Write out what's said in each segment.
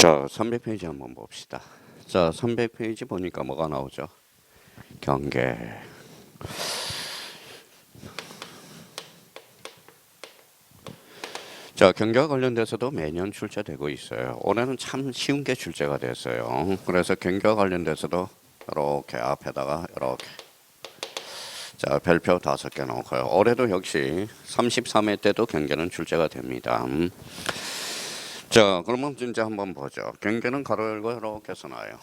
자, 300페이지 한번 봅시다. 자, 300페이지 보니까 뭐가 나오죠? 경계. 자, 경계와 관련돼서도 매년 출제되고 있어요. 올해는 참 쉬운 게 출제가 됐어요. 그래서 경계와 관련돼서도 이렇게 앞에다가 이렇게 자, 별표 5개 넣고요. 올해도 역시 33회 때도 경계는 출제가 됩니다. 자, 그러면 진짜 한번 보죠. 경계는 가로 열고 이렇게 써놔요.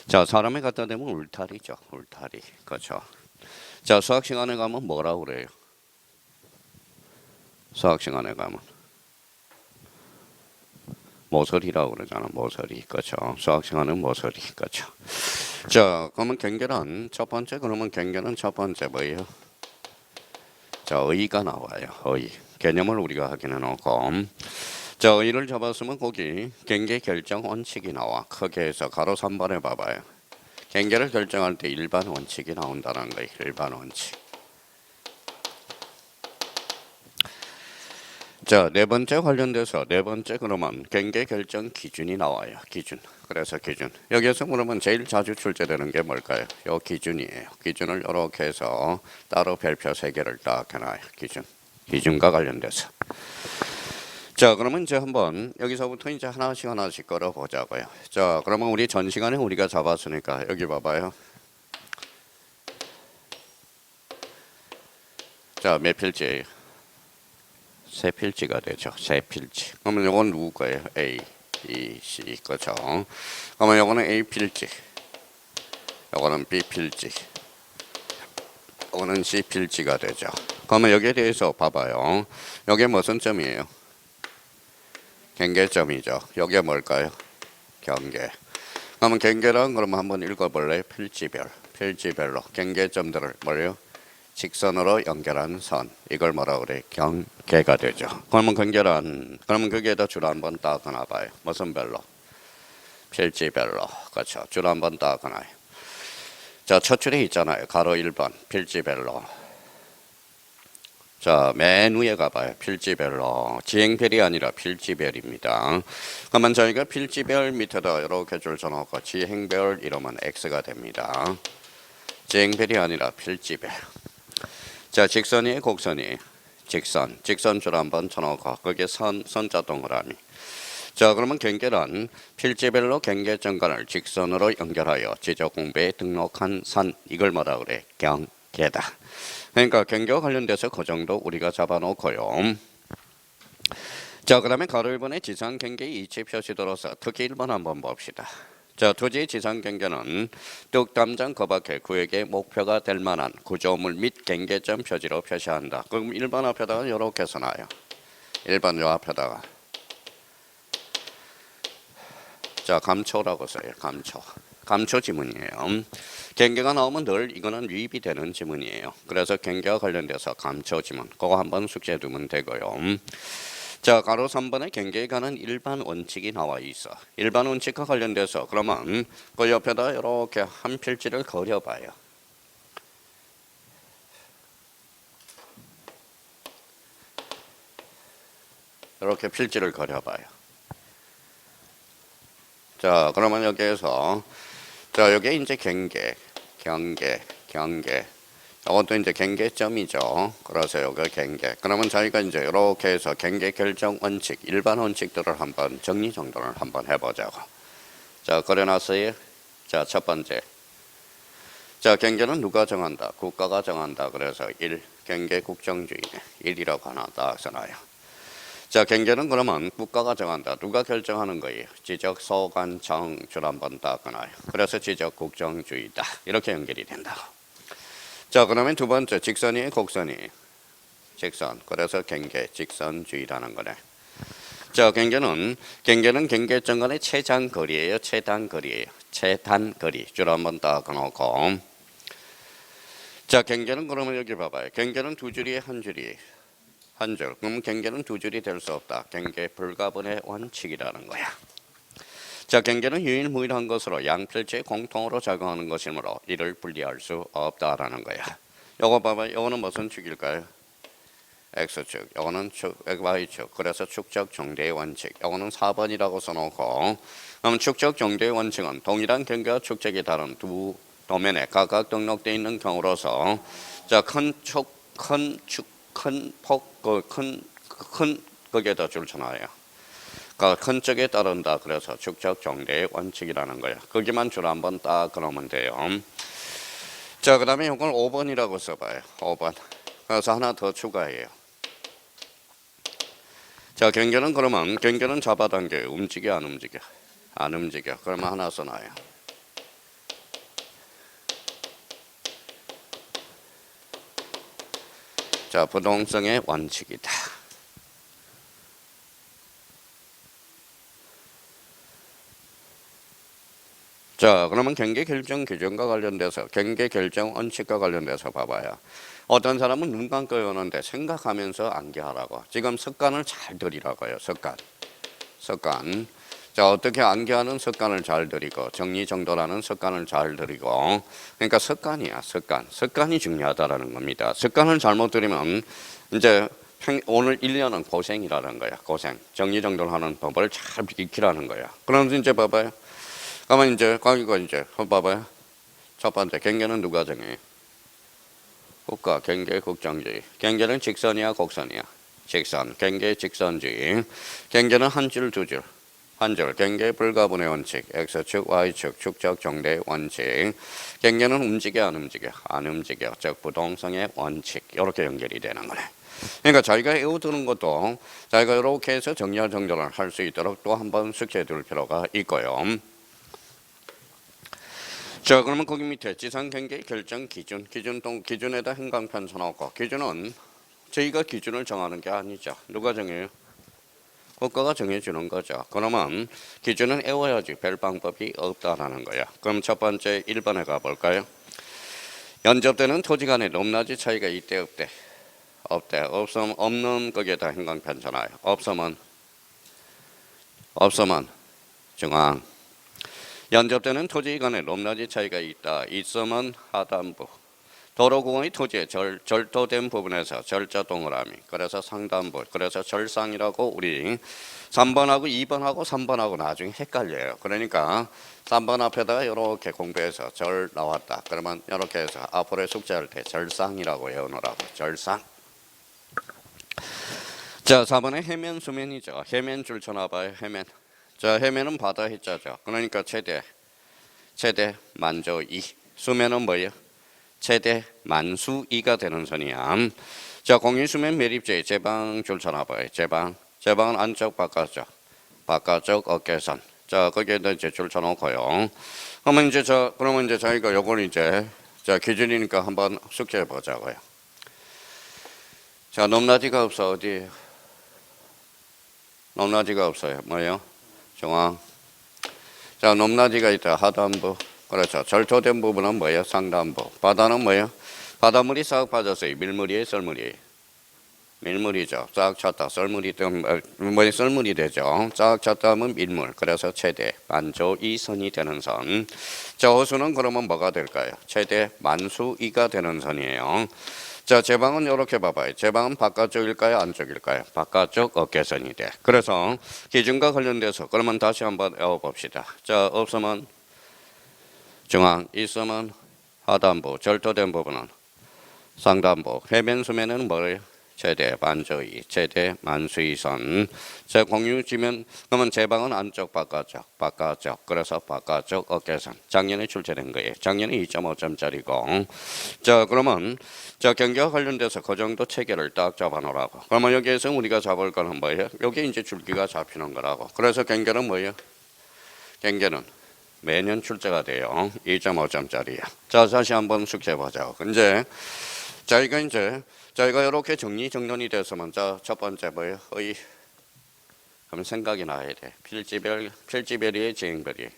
자, 사람이 갖다 대면 울타리죠. 울타리. 그렇죠. 자, 수학 시간에 가면 뭐라고 그래요? 수학 시간에 가면 모서리라고 그러잖아. 모서리. 그렇죠. 수학 시간은 모서리. 그렇죠. 자, 그러면 경계는 첫 번째, 그러면 경계는 첫 번째 뭐예요? 자, 의가 나와요. 의. 개념을 우리가 확인해 놓고. 자, 의를 잡았으면 거기 경계 결정 원칙이 나와. 크게 해서 가로 3번에 봐봐요. 경계를 결정할 때 일반 원칙이 나온다는 거예요. 일반 원칙. 자, 네 번째 관련돼서 네 번째 그러면 경계 결정 기준이 나와요. 기준. 그래서 기준. 여기에서 그러면 제일 자주 출제되는 게 뭘까요? 요 기준이에요. 기준을 이렇게 해서 따로 별표 3개를 딱 해놔요. 기준. 기준과 관련돼서. 자, 그러면 이제 한번 여기서부터 이제 하나씩 걸어보자고요. 자, 그러면 우리 전 시간에 우리가 잡았으니까 여기 봐봐요. 자, 몇 필지예요? 세 필지가 되죠. 세 필지. 그러면 이건 누구 거예요? A, B, C 거죠. 그러면 이거는 A 필지. 이거는 B 필지. 이거는 C 필지가 되죠. 그러면 여기에 대해서 봐봐요. 여기에 무슨 점이에요? 경계점이죠. 여기에 뭘까요? 경계. 그러면 경계란 그러면 한번 읽어볼래요? 필지별. 필지별로 경계점들을 뭐예요? 직선으로 연결한 선. 이걸 뭐라 그래? 경계가 되죠. 그러면 경계란 그러면 거기에다 줄 한번 딱 그어놔봐요. 무슨 별로? 필지별로. 그렇죠. 줄 한번 딱 그어놔요. 자, 첫 줄에 있잖아요. 가로 1번 필지별로. 자, 맨 위에 가봐요. 필지별로. 지행별이 아니라 필지별입니다. 그러면 저희가 필지별 밑에다 이렇게 줄 써놓고 지행별 이러면 X가 됩니다. 지행별이 아니라 필지별. 자, 직선이 곡선이 직선. 직선 줄 한번 쳐놓고 거기에 선자 동그라미. 자, 그러면 경계란 필지별로 경계점간을 직선으로 연결하여 지적공부에 등록한 선. 이걸 뭐라 그래? 경계다. 그러니까 경계와 관련돼서 그 정도 우리가 잡아놓고요. 자, 그 다음에 가로 1번의 지상 경계 이치 표시도로서 특히 1번 한번 봅시다. 자, 토지의 지상 경계는 뚝담장 그 밖에 구역의 목표가 될 만한 구조물 및 경계점 표지로 표시한다. 그럼 1번 앞에다가 이렇게 써놔요. 1번 요 앞에다가. 자, 감초라고 써요. 감초. 감초 지문이에요. 경계가 나오면 늘 이거는 유입이 되는 지문이에요. 그래서 경계와 관련돼서 감초 지문. 그거 한번 숙지해 두면 되고요. 자, 가로 3번에 경계에 관한 일반 원칙이 나와 있어. 일반 원칙과 관련돼서 그러면 그 옆에다 이렇게 한 필지를 그려봐요. 이렇게 필지를 그려봐요. 자, 그러면 여기에서 자, 여기 이제 경계. 이것도 이제 경계점이죠. 그래서 여기 경계. 그러면 저희가 이제 이렇게 해서 경계 결정 원칙, 일반 원칙들을 한번 정리정돈을 한번 해보자고. 자, 그려놨어요. 자, 첫 번째. 자, 경계는 누가 정한다? 국가가 정한다. 그래서 1, 경계 국정주의네. 1이라고 하나 딱 써놔요. 자, 경계는 그러면 국가가 정한다. 누가 결정하는 거예요? 지적, 소관, 정, 줄 한번 딱 끊어요. 그래서 지적 국정주의다. 이렇게 연결이 된다고. 자, 그러면 두 번째 직선이 곡선이 직선. 그래서 경계, 직선주의라는 거네. 자, 경계는 경계점 간의 최단거리예요. 최단거리. 줄 한번 딱 끊어놓고. 자, 경계는 그러면 여기 봐봐요. 경계는 두 줄이에요, 한 줄이에요? 한 줄. 그럼 경계는 두 줄이 될 수 없다. 경계 불가분의 원칙이라는 거야. 자, 경계는 유일무이한 것으로 양필지에 공통으로 작용하는 것이므로 이를 분리할 수 없다라는 거야. 요거 봐봐. 요거는 무슨 축일까요? X축, 요거는 Y축. 그래서 축적 정대의 원칙. 요거는 4번이라고 써놓고, 그럼 축적 정대의 원칙은 동일한 경계와 축적이 다른 두 도면에 각각 등록되어 있는 경우로서, 자, 큰 폭, 큰 거기에다 줄쳐놔요. 큰 쪽에 따른다. 그래서 축적 정대의 원칙이라는 거야. 거기만 줄 한번 딱 그러면 돼요. 자, 그 다음에 이걸 5번이라고 써봐요. 5번. 그래서 하나 더 추가해요. 자, 경계는 그러면 경계는 잡아당겨. 움직여, 안 움직여? 안 움직여. 그러면 하나 써놔요. 자, 부동성의 원칙이다. 자, 그러면 경계 결정 기준과 관련돼서 경계 결정 원칙과 관련돼서 봐봐요. 어떤 사람은 눈 감고 오는데 생각하면서 암기하라고. 지금 습관을 잘 들이라고요. 습관. 자, 어떻게 암기하는 습관을 잘 들이고 정리정돈하는 습관을 잘 들이고. 그러니까 습관이야. 습관이 중요하다라는 겁니다. 습관을 잘못 들이면 이제 오늘 1년은 고생이라는 거야. 고생. 정리정돈하는 법을 잘 익히라는 거야. 그러면서 이제 봐봐요. 그러면 이제 거기가 이제 봐봐요. 첫 번째 경계는 누가 정해? 국가 경계 국정주의. 경계는 직선이야 곡선이야? 직선. 경계 직선주의. 경계는 한 줄 두 줄. 한 줄. 경계 불가분의 원칙. X축 Y축 축적 정대 원칙. 경계는 움직여 안 움직여? 안 움직여. 즉 부동성의 원칙. 이렇게 연결이 되는 거네. 그러니까 자기가 외워두는 것도 자기가 이렇게 해서 정리할 정돈을 할 수 있도록 또 한번 숙지해 둘 필요가 있고요. 자, 그러면 거기 밑에 지상경계 결정 기준에다 행강편 써놓고, 기준은 저희가 기준을 정하는 게 아니죠. 누가 정해요? 국가가 정해주는 거죠. 그러면 기준은 외워야지 별 방법이 없다라는 거야. 그럼 첫 번째 1번에 가볼까요? 연접되는 토지 간의 높낮이 차이가 있대 없대? 없대. 없는 거기에다 행강편 써놔요. 없으면 중앙. 연접되는 토지 간의 높낮이 차이가 있다. 있으면 하단부. 도로공의 토지의 절도된 부분에서 절자 동그라미. 그래서 상단부. 그래서 절상이라고 우리 3번하고 2번하고 3번하고 나중에 헷갈려요. 그러니까 3번 앞에다가 이렇게 공부해서 절 나왔다. 그러면 이렇게 해서 앞으로 숙제할 때 절상이라고 외우느라고. 절상. 자, 4번에 해면 수면이죠. 해면 줄 쳐놔봐요. 해면. 자, 해면은 바다 해자죠. 그러니까 최대 만조 2. 수면은 뭐예요? 최대 만수 2가 되는 선이야. 자, 공유수면 매립제 제방 줄 쳐놔봐요. 제방은 안쪽 바깥쪽 어깨선. 자, 거기에다 이제 줄 쳐놓고요. 그러면 이제 저희가 요걸 이제 기준이니까 한번 숙제해 보자고요. 자, 높낮이가 없어. 어디? 높낮이가 없어요. 뭐예요? 중앙. 자, 높낮이가 있다. 하단부. 그렇죠. 절토된 부분은 뭐예요? 상단부. 바다는 뭐예요? 바닷물이 싹 빠졌어요. 밀물이에요? 썰물이에요? 밀물이죠. 싹 찼다. 썰물이 썰물이 되죠. 싹 찼다 하면 밀물. 그래서 최대 만조 2선이 되는 선. 자, 호수는 그러면 뭐가 될까요? 최대 만수 2가 되는 선이에요. 자, 제방은 이렇게 봐봐요. 제방은 바깥쪽일까요? 안쪽일까요? 바깥쪽 어깨선이 돼. 그래서 기준과 관련돼서 그러면 다시 한번 외워봅시다. 자, 없으면 중앙, 있으면 하단부, 절도된 부분은 상단부, 해변 수면은 뭐예요? 최대 만조이, 최대 만수이선. 자, 공유지면 그러면 제방은 안쪽 바깥쪽. 그래서 바깥쪽 어깨선. 작년에 출제된 거예요. 작년에 2.5점짜리고. 자, 그러면 경계와 관련돼서 그 정도 체계를 딱 잡아놓으라고. 그러면 여기에서 우리가 잡을 거는 뭐예요? 여기 이제 줄기가 잡히는 거라고. 그래서 경계는 뭐예요? 경계는 매년 출제가 돼요. 2.5점짜리야. 자, 다시 한번 숙제해 보자고. 이제 저희가 이렇게 정리정돈이 돼서만 첫 번째 뭐예요? 그럼 생각이 나야 돼. 필지별이의 지행별이.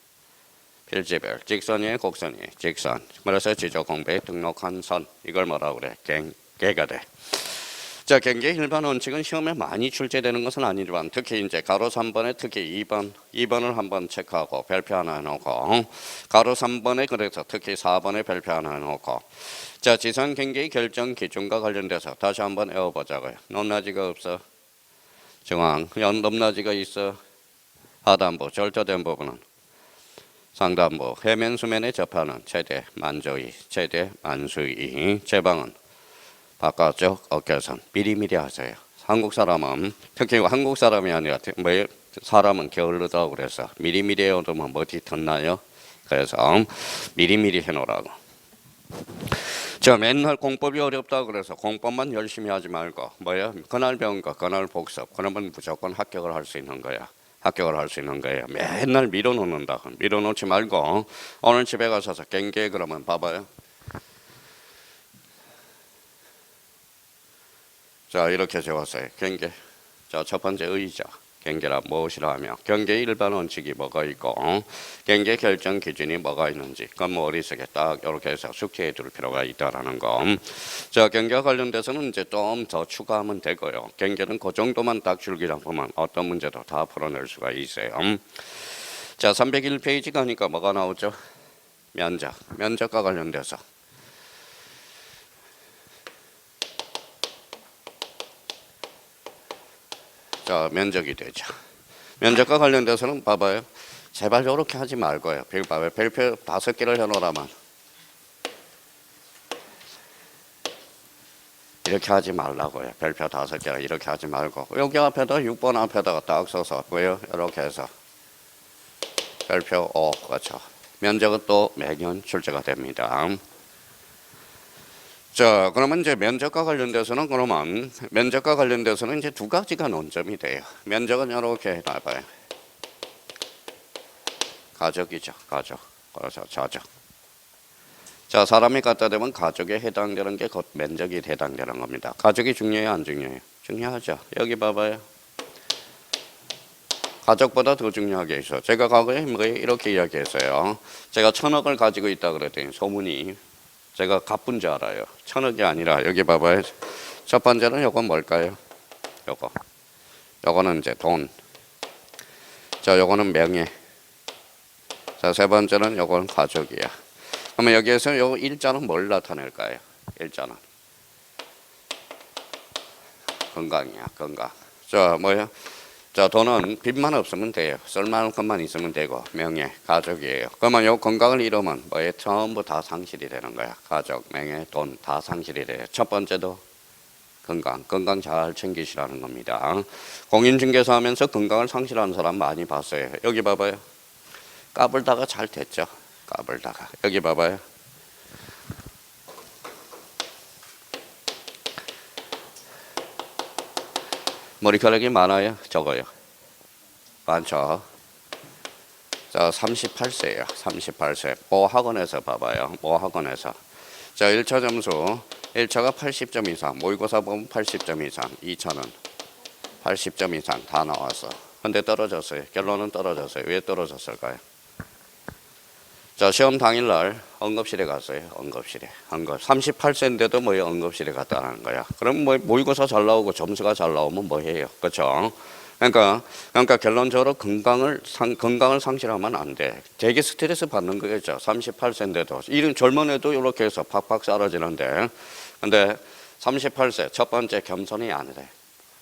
필지별. 직선이에요? 곡선이에요? 직선. 그래서 지적 공부에 등록한 선. 이걸 뭐라고 그래? 개가 돼. 자, 경계 일반 원칙은 시험에 많이 출제되는 것은 아니지만 특히 이제 가로 3번에 특히 2번을 한번 체크하고 별표 하나 해놓고 가로 3번에 그래서 특히 4번에 별표 하나 해놓고 자, 지상 경계의 결정 기준과 관련돼서 다시 한번 외워보자고요. 높낮이가 없어. 중앙, 높낮이가 있어. 하단부, 절도된 부분은 상단부, 해면 수면에 접하는 최대 만조이, 최대 만수이, 제방은 바깥쪽 어깨선 미리미리 하세요. 한국 사람은 특히 한국 사람이 아니라 사람은 게을르다고 그래서 미리미리 해놓으면 어디 덧나요? 그래서 미리미리 해놓으라고. 저 맨날 공법이 어렵다고 그래서 공법만 열심히 하지 말고 뭐야? 그날 배운 거 그날 복습. 그러면 무조건 합격을 할 수 있는 거야. 합격을 할 수 있는 거예요. 맨날 밀어놓는다. 밀어놓지 말고 오늘 집에 가셔서 경계 그러면 봐봐요. 자, 이렇게 적었어요. 경계. 자, 첫 번째 의자. 경계란 무엇이라 하며 경계 일반 원칙이 뭐가 있고 경계 결정 기준이 뭐가 있는지 그건 머릿속에 딱 이렇게 해서 숙지해 둘 필요가 있다라는 거. 자, 경계와 관련돼서는 이제 좀 더 추가하면 되고요. 경계는 그 정도만 딱 줄기다 보면 어떤 문제도 다 풀어낼 수가 있어요. 자, 301페이지 가니까 뭐가 나오죠? 면적. 면적과 관련돼서 자, 면적이 되죠. 면적과 관련돼서는 봐봐요. 제발 이렇게 하지 말고요. 봐봐요. 별표 5개를 해놓으라면 이렇게 하지 말라고요. 별표 5개를 이렇게 하지 말고 여기 앞에다 6번 앞에다가 딱 써서 왜요? 이렇게 해서 별표 5 그렇죠. 면적은 또 매년 출제가 됩니다. 자, 그러면 이제 면적과 관련돼서는 이제 두 가지가 논점이 돼요. 면적은 이렇게 나와봐요. 가족이죠, 가족. 그래서 자적. 자, 사람이 갖다 대면 가족에 해당되는 게 곧 면적이 해당되는 겁니다. 가족이 중요해요, 안 중요해요? 중요하죠. 여기 봐봐요. 가족보다 더 중요하게 있어. 제가 과거에 이렇게 이야기했어요. 제가 1,000억을 가지고 있다 그랬더니 소문이 제가 가쁜 줄 알아요. 1,000억이 아니라 여기 봐봐요. 첫 번째는 요건 뭘까요? 요거는 이제 돈. 자, 요거는 명예. 자, 세 번째는 요건 가족이야. 그러면 여기에서 요 일자는 뭘 나타낼까요? 일자는 건강이야, 건강. 자, 뭐야? 자, 돈은 빚만 없으면 돼요. 쓸만한 것만 있으면 되고 명예, 가족이에요. 그러면 요 건강을 잃으면 뭐에 전부 다 상실이 되는 거야. 가족, 명예, 돈 다 상실이 돼요. 첫 번째도 건강 잘 챙기시라는 겁니다. 공인중개사 하면서 건강을 상실하는 사람 많이 봤어요. 여기 봐봐요. 까불다가 잘 됐죠. 까불다가. 여기 봐봐요. 머리카락이 많아요? 적어요? 많죠? 자, 38세예요. 38세. 모 학원에서 봐봐요. 모 학원에서. 자, 1차 점수. 1차가 80점 이상. 모의고사 보면 80점 이상. 2차는 80점 이상 다 나왔어. 근데 떨어졌어요. 결론은 떨어졌어요. 왜 떨어졌을까요? 자, 시험 당일날 응급실에 갔어요. 응급실에. 38세인데도 뭐 응급실에 갔다는 거야. 그럼 뭐 모의고사 잘 나오고 점수가 잘 나오면 뭐 해요? 그렇죠? 그러니까 결론적으로 건강을 상실하면 안 돼. 되게 스트레스 받는 거겠죠. 38세인데도 이런 젊은 애도 이렇게 해서 팍팍 사라지는데, 근데 38세 첫 번째 겸손이 안 돼.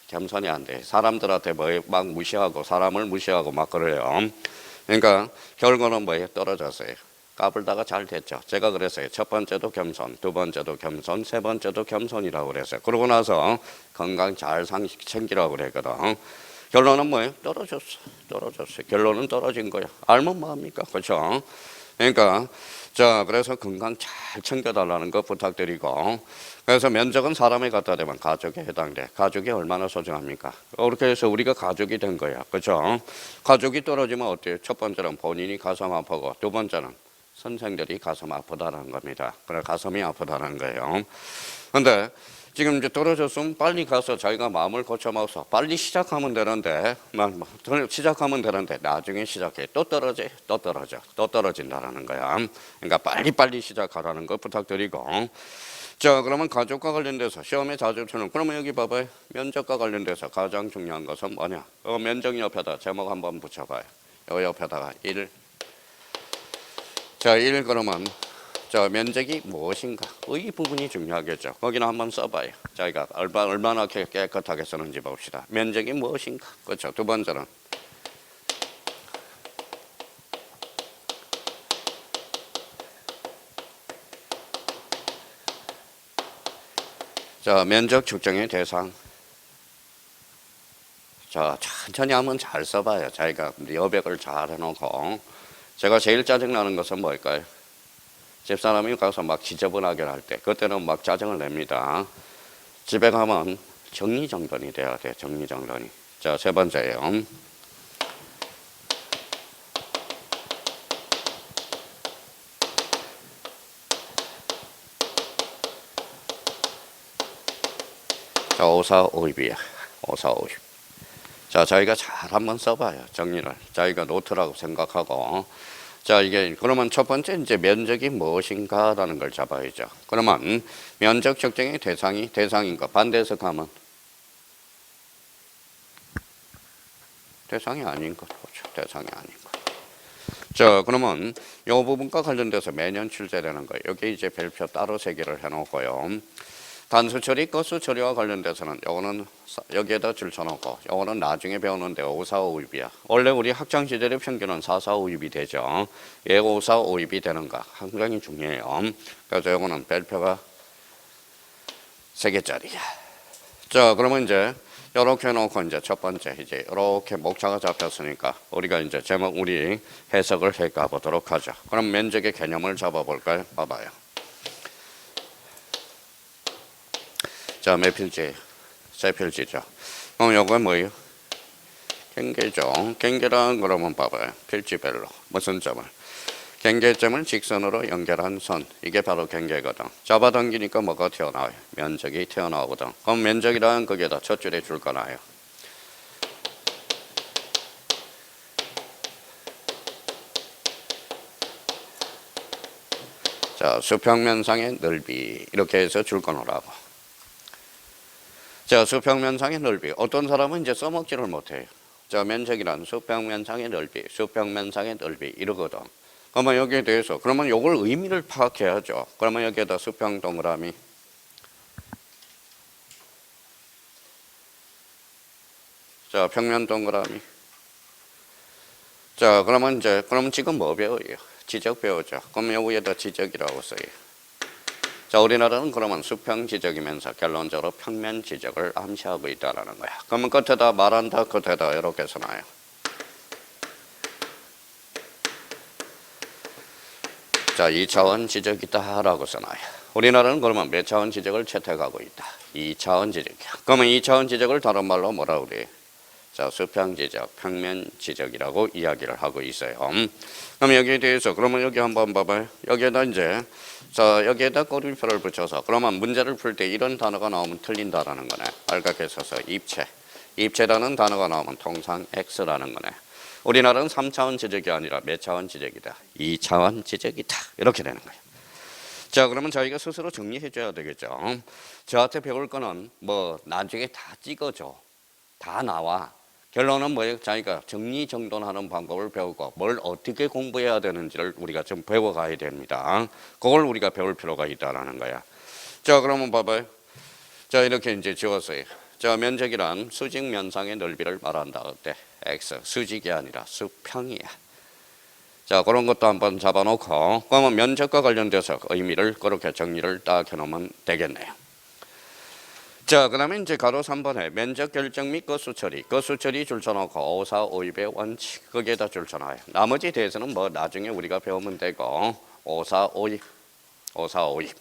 겸손이 안 돼. 사람들한테 뭐 막 무시하고 사람을 무시하고 막 그래요. 그러니까 결과는 뭐예요? 떨어졌어요. 까불다가 잘 됐죠. 제가 그랬어요. 첫 번째도 겸손, 두 번째도 겸손, 세 번째도 겸손이라고 그랬어요. 그러고 나서 건강 잘 챙기라고 그랬거든. 결론은 뭐예요? 떨어졌어요. 결론은 떨어진 거예요. 알면 뭐합니까? 그렇죠? 그러니까 자, 그래서 건강 잘 챙겨달라는 거 부탁드리고, 그래서 면적은 사람이 갖다 대면 가족에 해당돼. 가족이 얼마나 소중합니까? 그렇게 해서 우리가 가족이 된 거야. 그렇죠? 가족이 떨어지면 어때요? 첫 번째는 본인이 가슴 아프고, 두 번째는 선생들이 가슴 아프다는 겁니다. 그래, 가슴이 아프다는 거예요. 근데 지금 이제 떨어졌으면 빨리 가서 자기가 마음을 고쳐먹어서 빨리 시작하면 되는데, 나중에 시작해. 또 떨어진다라는 거야. 그러니까 빨리 시작하라는 거 부탁드리고. 자, 그러면 가족과 관련돼서 시험에 자주 주는, 그러면 여기 봐봐요. 면적과 관련돼서 가장 중요한 것은 뭐냐? 면적 옆에다 제목 한번 붙여봐요. 요 옆에다가 1. 자, 1 그러면 자, 면적이 무엇인가? 이 부분이 중요하겠죠. 거기는 한번 써봐요. 자기가 얼마나 깨끗하게 쓰는지 봅시다. 면적이 무엇인가? 그렇죠. 두 번째는 자, 면적 측정의 대상. 자, 천천히 한번 잘 써봐요. 자기가 여백을 잘 해놓고. 제가 제일 짜증나는 것은 뭘까요? 집사람이 가서 막 지저분하게 할 때, 그때는 막 짜증을 냅니다. 집에 가면 정리정돈이 돼야 돼. 정리정돈이. 자, 세 번째예요. 자, 5452이야. 5452. 자, 자기가 잘 한번 써봐요. 정리를. 자기가 노트라고 생각하고. 자, 이게 그러면 첫 번째 이제 면적이 무엇인가라는 걸 잡아야죠. 그러면 면적 측정의 대상인 거 반대 해석하면 대상이 아닌 것. 그렇죠. 대상이 아닌 것. 자, 그러면 이 부분과 관련돼서 매년 출제되는 거. 여기 이제 별표 따로 세개를 해놓고요. 단수 처리, 건수 처리와 관련돼서는 요거는 여기에다 줄쳐놓고 요거는 나중에 배우는데 5452이야. 원래 우리 학창 시절의 평균은 4452이 되죠. 왜 5452이 되는가? 굉장히 중요해요. 그래서 요거는 별표가 3개짜리야. 자, 그러면 이제 이렇게 해놓고 이제 첫 번째 이제 이렇게 목차가 잡혔으니까 우리가 이제 제목 우리 해석을 해 가보도록 하죠. 그럼 면적의 개념을 잡아볼까요? 봐봐요. 자, 몇 필지? 세 필지죠. 그럼 요건 뭐예요? 경계죠. 경계란 그러면 봐봐요. 필지별로. 무슨 점을? 경계점을 직선으로 연결한 선. 이게 바로 경계거든. 잡아당기니까 뭐가 튀어나와요? 면적이 튀어나오거든. 그럼 면적이란 거기에다 첫 줄에 줄 거나요? 자, 수평면상의 넓이. 이렇게 해서 줄 거노라고. 자, 수평면상의 넓이. 어떤 사람은 이제 써먹지를 못해요. 자, 면적이란 수평면상의 넓이, 수평면상의 넓이 이러거든. 그러면 여기에 대해서 그러면 요걸 의미를 파악해야죠. 그러면 여기에다 수평 동그라미. 자, 평면 동그라미. 자, 그러면 이제 그럼 지금 뭐 배워요? 지적 배우죠. 그럼 여기에다 지적이라고 써요. 자, 우리나라는 그러면 수평 지적이면서 결론적으로 평면 지적을 암시하고 있다라는 거야. 그러면 끝에다 말한다, 끝에다 이렇게 써놔요. 자, 2차원 지적이다 라고 써놔요. 우리나라는 그러면 몇 차원 지적을 채택하고 있다? 2차원 지적이야. 그러면 2차원 지적을 다른 말로 뭐라 그래? 자, 수평 지적, 평면 지적이라고 이야기를 하고 있어요. 그럼 여기에 대해서 그러면 여기 한번 봐봐요. 여기에다 이제 자, 여기에다 꼬리표를 붙여서 그러면 문제를 풀 때 이런 단어가 나오면 틀린다라는 거네. 빨갛게 써서 입체. 입체라는 단어가 나오면 통상 X라는 거네. 우리나라는 3차원 지적이 아니라 몇 차원 지적이다? 2차원 지적이다. 이렇게 되는 거예요. 자, 그러면 저희가 스스로 정리해 줘야 되겠죠. 저한테 배울 거는 뭐 나중에 다 찍어줘. 다 나와. 결론은 뭐예요? 자기가 정리정돈하는 방법을 배우고 뭘 어떻게 공부해야 되는지를 우리가 좀 배워가야 됩니다. 그걸 우리가 배울 필요가 있다는 거야. 자, 그러면 봐봐요. 자, 이렇게 이제 지웠어요. 자, 면적이란 수직 면상의 넓이를 말한다. 어때? X. 수직이 아니라 수평이야. 자, 그런 것도 한번 잡아놓고 그러면 면적과 관련돼서 의미를 그렇게 정리를 딱 해놓으면 되겠네요. 자, 그 다음에 이제 가로 3번에 면적 결정 및 거수 처리. 거수 처리 줄쳐놓고 5, 4, 5, 2의 원칙. 거기에다 줄쳐놔요. 나머지 대해서는 뭐 나중에 우리가 배우면 되고 5, 4, 5, 2. 5, 4, 5, 2.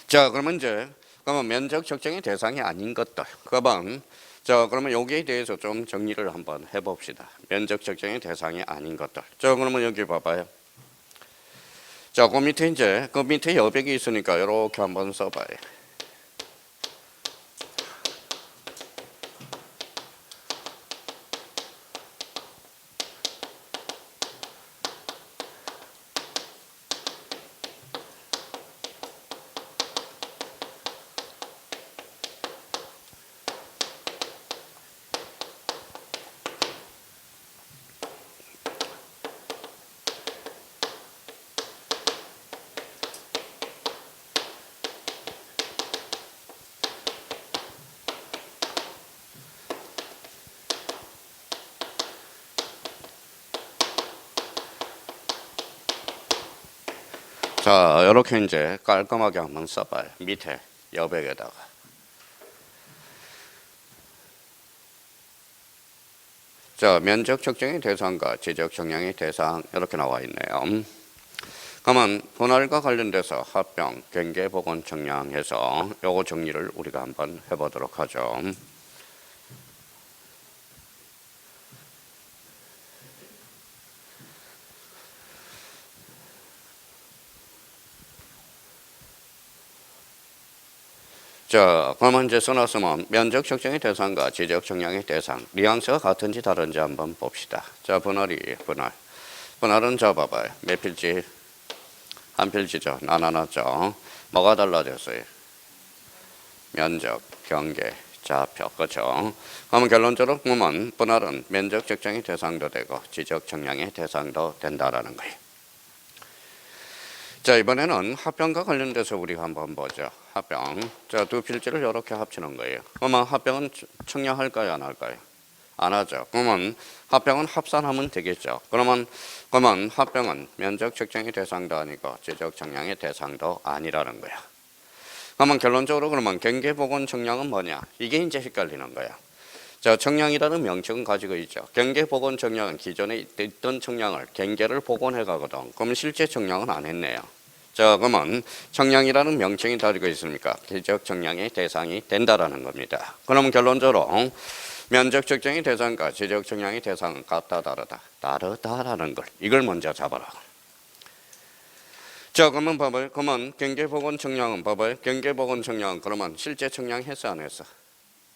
자, 그러면 이제 그러면 면적 측정의 대상이 아닌 것들. 그러면 자, 그러면 여기에 대해서 좀 정리를 한번 해봅시다. 면적 측정의 대상이 아닌 것들. 자, 그러면 여기 봐봐요. 자, 그 밑에 이제 그 밑에 여백이 있으니까 이렇게 한번 써봐요. 자, 이렇게 이제 깔끔하게 한번 써봐요. 밑에 여백에다가. 자, 면적 측정의 대상과 지적 정량의 대상 이렇게 나와 있네요. 그러면 분할과 관련돼서 합병, 경계, 보건, 정량해서 요거 정리를 우리가 한번 해보도록 하죠. 자, 그러면 이제 써놨으면 면적 측정의 대상과 지적 정량의 대상, 뉘앙스가 같은지 다른지 한번 봅시다. 자, 분할은 잡아봐요. 몇 필지? 한 필지죠. 나눠놨죠. 뭐가 달라졌어요? 면적, 경계, 좌표, 그렇죠? 그러면 결론적으로 보면 분할은 면적 측정의 대상도 되고 지적 정량의 대상도 된다라는 거예요. 자, 이번에는 합병과 관련돼서 우리가 한번 보죠. 합병. 자, 두 필지를 이렇게 합치는 거예요. 그러면 합병은 청량할까요, 안 할까요? 안 하죠. 그러면 합병은 합산하면 되겠죠. 그러면 합병은 면적 측정의 대상도 아니고 지적 정량의 대상도 아니라는 거야. 그러면 결론적으로 그러면 경계 보건 정량은 뭐냐? 이게 이제 헷갈리는 거야. 자, 정량이라는 명칭은 가지고 있죠. 경계 보건 정량은 기존에 있던 정량을 경계를 복원해 가거든. 그러면 실제 정량은 안 했네요. 자, 그러면 정량이라는 명칭이 가지고 있습니까? 지적 정량의 대상이 된다라는 겁니다. 그러면 결론적으로 면적 측정의 대상과 지적 정량의 대상은 같다 다르다. 다르다라는 걸 이걸 먼저 잡아라. 자, 그러면 봐봐요. 그러면 경계 보건 정량은 봐봐요. 경계 보건 정량은 그러면 실제 정량 했어 안 했어?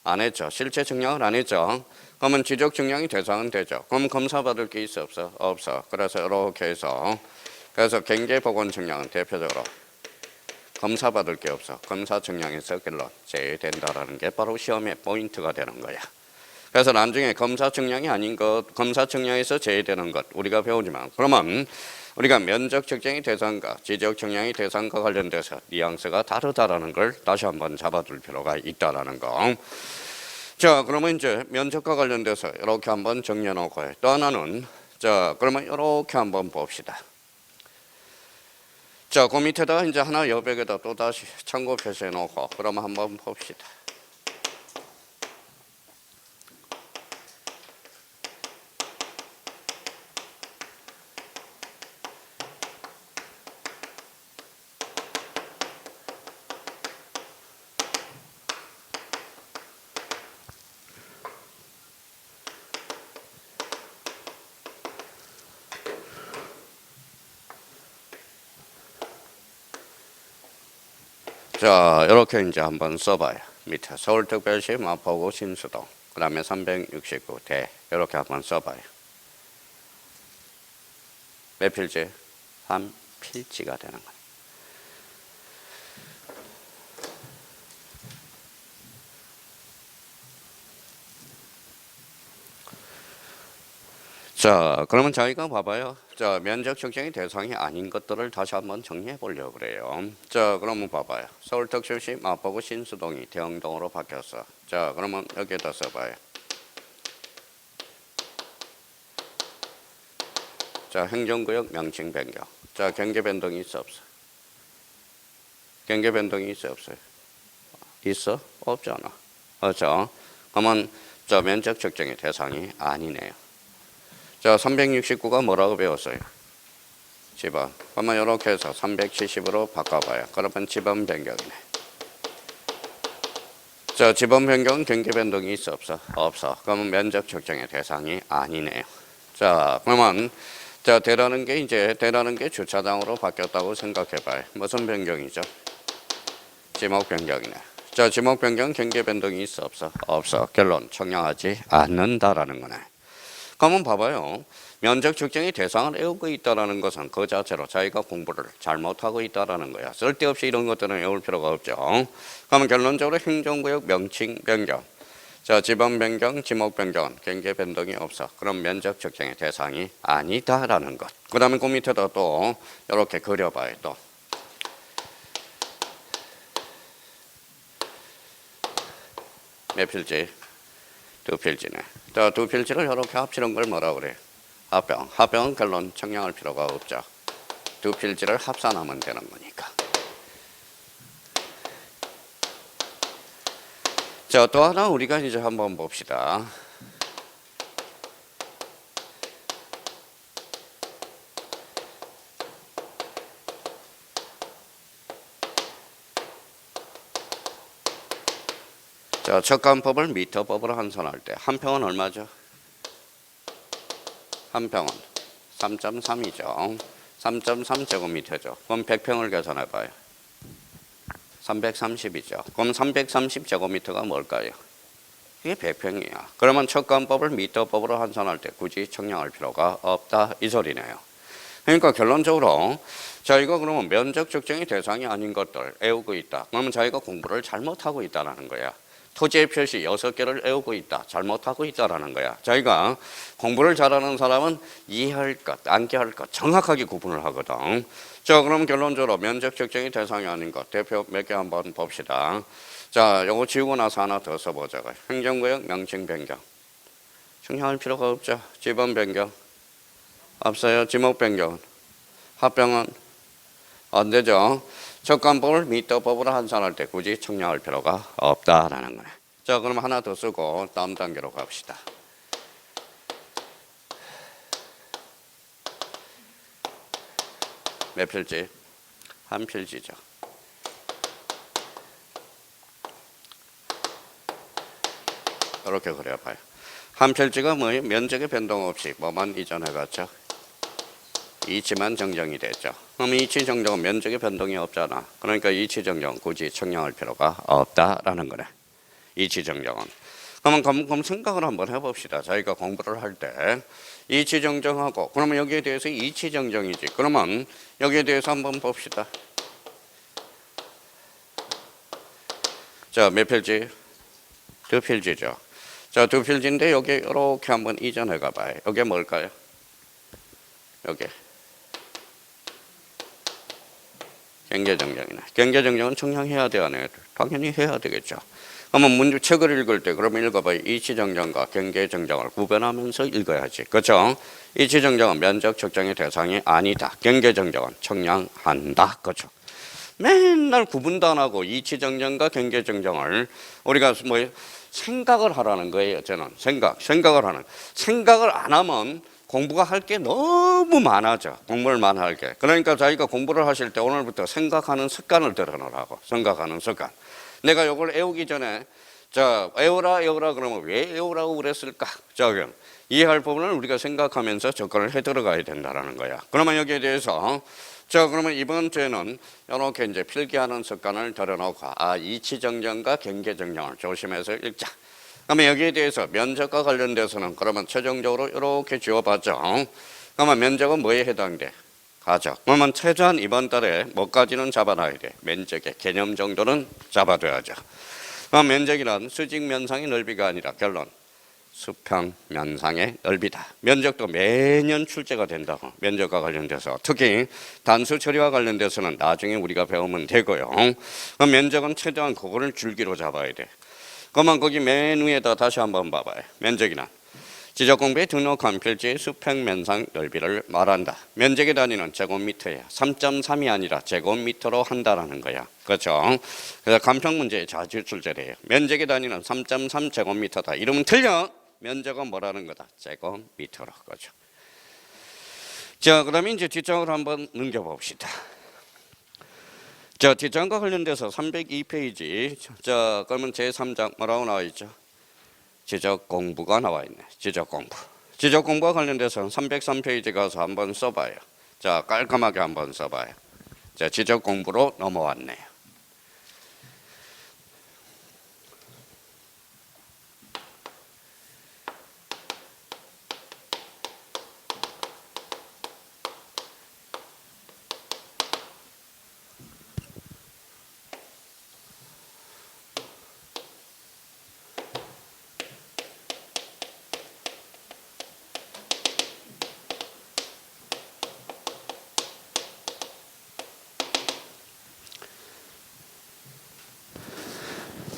안 했죠. 실제 정량을 안 했죠. 그러면 지적 정량의 대상은 되죠. 그럼 검사 받을 게 있어 없어? 없어. 그래서 이렇게 해서 그래서 경계 보건 정량은 대표적으로 검사 받을 게 없어. 검사 정량에서 결론 제외된다라는 게 바로 시험의 포인트가 되는 거야. 그래서 나중에 검사 정량이 아닌 것, 검사 정량에서 제외되는 것 우리가 배우지만 그러면 우리가 면적 측정의 대상과 지적 정량의 대상과 관련돼서 뉘앙스가 다르다라는 걸 다시 한번 잡아둘 필요가 있다라는 거. 자, 그러면 이제 면적과 관련돼서 이렇게 한번 정리해 놓고요. 또 하나는 자, 그러면 이렇게 한번 봅시다. 자, 그 밑에다가 이제 하나 여백에다 또 다시 참고 표시해 놓고 그러면 한번 봅시다. 자, 이렇게 이제 한번 써봐요. 밑에 서울특별시 마포구 신수동, 그 다음에 369대 이렇게 한번 써봐요. 몇 필지? 한 필지가 되는 거예요. 자, 그러면 저희가 봐봐요. 자, 면적 측정의 대상이 아닌 것들을 다시 한번 정리해 보려고 그래요. 자, 그러면 봐봐요. 서울특별시 마포구 신수동이 대흥동으로 바뀌었어. 자, 그러면 여기에다 써봐요. 자, 행정구역 명칭 변경. 자, 경계 변동이 있어 없어? 경계 변동이 있어 없어요? 있어? 없잖아. 그렇죠? 그러면 자, 면적 측정의 대상이 아니네요. 자, 369가 뭐라고 배웠어요? 지번. 그러면 이렇게 해서 370으로 바꿔봐요. 그러면 지번 변경이네. 자, 지번 변경은 경계 변동이 있어 없어? 없어. 그러면 면적 측정의 대상이 아니네요. 자, 그러면 자, 대라는 게 주차장으로 바뀌었다고 생각해봐요. 무슨 변경이죠? 지목 변경이네. 자, 지목 변경 경계 변동이 있어 없어? 없어. 결론 청량하지 않는다라는 거네. 그러면 봐봐요. 면적 측정의 대상을 외우고 있다는 것은 그 자체로 자기가 공부를 잘못하고 있다는 거야. 쓸데없이 이런 것들은 외울 필요가 없죠. 그러면 결론적으로 행정구역 명칭 변경. 자, 지번 변경, 지목 변경은 경계 변동이 없어. 그럼 면적 측정의 대상이 아니다라는 것. 그 다음에 그 밑에다 또 이렇게 그려봐요. 또. 몇 필지? 두 필지네. 자, 두 필지를 이렇게 합치는 걸 뭐라고 그래요? 합병. 합병은 결론 청량할 필요가 없죠. 두 필지를 합산하면 되는 거니까. 자, 또 하나 우리가 이제 한번 봅시다. 자, 척간법을 미터법으로 환산할 때 한 평은 얼마죠? 한 평은 3.3이죠. 3.3 제곱미터죠. 그럼 100평을 계산해 봐요. 330이죠. 그럼 330 제곱미터가 뭘까요? 이게 100평이야. 그러면 척간법을 미터법으로 환산할 때 굳이 청량할 필요가 없다 이 소리네요. 그러니까 결론적으로 저희가 그러면 면적 측정이 대상이 아닌 것들 애우고 있다. 그러면 저희가 공부를 잘못하고 있다는 거야. 토지의 표시 6개를 애우고 있다. 잘못하고 있다라는 거야. 저희가 공부를 잘하는 사람은 이해할 것, 암기할 것 정확하게 구분을 하거든. 자, 그럼 결론적으로 면적 측정이 대상이 아닌 것 대표 몇 개 한번 봅시다. 자, 요거 지우고 나서 하나 더 써보자고요. 행정구역 명칭 변경. 청량할 필요가 없죠. 지번 변경. 없어요. 지목 변경. 합병은 안 되죠. 척간법을 미터법으로 환산할 때 굳이 청량할 필요가 없다라는 거네. 자, 그럼 하나 더 쓰고 다음 단계로 갑시다. 몇 필지? 한 필지죠. 이렇게 그려봐요. 한 필지가 뭐예요? 면적의 변동 없이 뭐만 이전해갔죠? 이치만 정정이 됐죠. 그럼 이치 정정은 면적의 변동이 없잖아. 그러니까 이치 정정 굳이 청량할 필요가 없다라는 거네. 이치 정정은. 그럼 생각을 한번 해봅시다. 저희가 공부를 할 때 이치 정정하고 그러면 여기에 대해서 이치 정정이지. 그러면 여기에 대해서 한번 봅시다. 자, 몇 필지? 두 필지죠. 자, 두 필지인데 여기 이렇게 한번 이전해 가봐요. 여기 뭘까요? 여기. 경계정정이네. 경계정정은 청량해야 돼, 안 해야 돼? 당연히 해야 되겠죠. 그러면 문제 책을 읽을 때 그러면 읽어봐요. 이치정정과 경계정정을 구별하면서 읽어야지. 그렇죠? 이치정정은 면적 측정의 대상이 아니다. 경계정정은 청량한다. 그렇죠? 맨날 구분도 안 하고 이치정정과 경계정정을 우리가 뭐 생각을 하라는 거예요. 저는 생각을 하는. 생각을 안 하면 공부가 할 게 너무 많아져. 공부를 많이 할 게. 그러니까 자기가 공부를 하실 때 오늘부터 생각하는 습관을 들여놓으라고. 생각하는 습관. 내가 이걸 애우기 전에 자, 애우라 그러면 왜 애우라고 그랬을까? 자, 그럼 이해할 부분을 우리가 생각하면서 접근을 해 들어가야 된다는 거야. 그러면 여기에 대해서 자, 그러면 이번 주에는 이렇게 이제 필기하는 습관을 들여놓고 이치정정과 경계정정을 조심해서 읽자. 그러면 여기에 대해서 면적과 관련돼서는 그러면 최종적으로 이렇게 지워봤죠. 그러면 면적은 뭐에 해당돼? 가적. 그러면 최소한 이번 달에 뭐까지는 잡아놔야 돼? 면적의 개념 정도는 잡아둬야죠. 그럼 면적이란 수직 면상의 넓이가 아니라 결론. 수평 면상의 넓이다. 면적도 매년 출제가 된다고. 면적과 관련돼서 특히 단수 처리와 관련돼서는 나중에 우리가 배우면 되고요. 그럼 면적은 최대한 그거를 줄기로 잡아야 돼. 그러면 거기 맨 위에다 다시 한번 봐봐요. 면적이란 지적공부에 등록한 필지의 수평 면상 넓이를 말한다. 면적의 단위는 제곱미터야. 3.3이 아니라 제곱미터로 한다라는 거야. 그렇죠? 그래서 간평 문제에 자주 출제돼요. 면적의 단위는 3.3 제곱미터다. 이러면 틀려. 면적은 뭐라는 거다? 제곱미터로. 그렇죠? 자, 그다음에 이제 뒷장으로 한번 넘겨봅시다. 자, 뒷장과 관련돼서 302페이지. 자, 그러면 제3장 뭐라고 나와 있죠? 지적 공부가 나와 있네. 지적 공부. 지적 공부와 관련돼서는 303페이지 가서 한번 써봐요. 자, 깔끔하게 한번 써봐요. 자, 지적 공부로 넘어왔네요.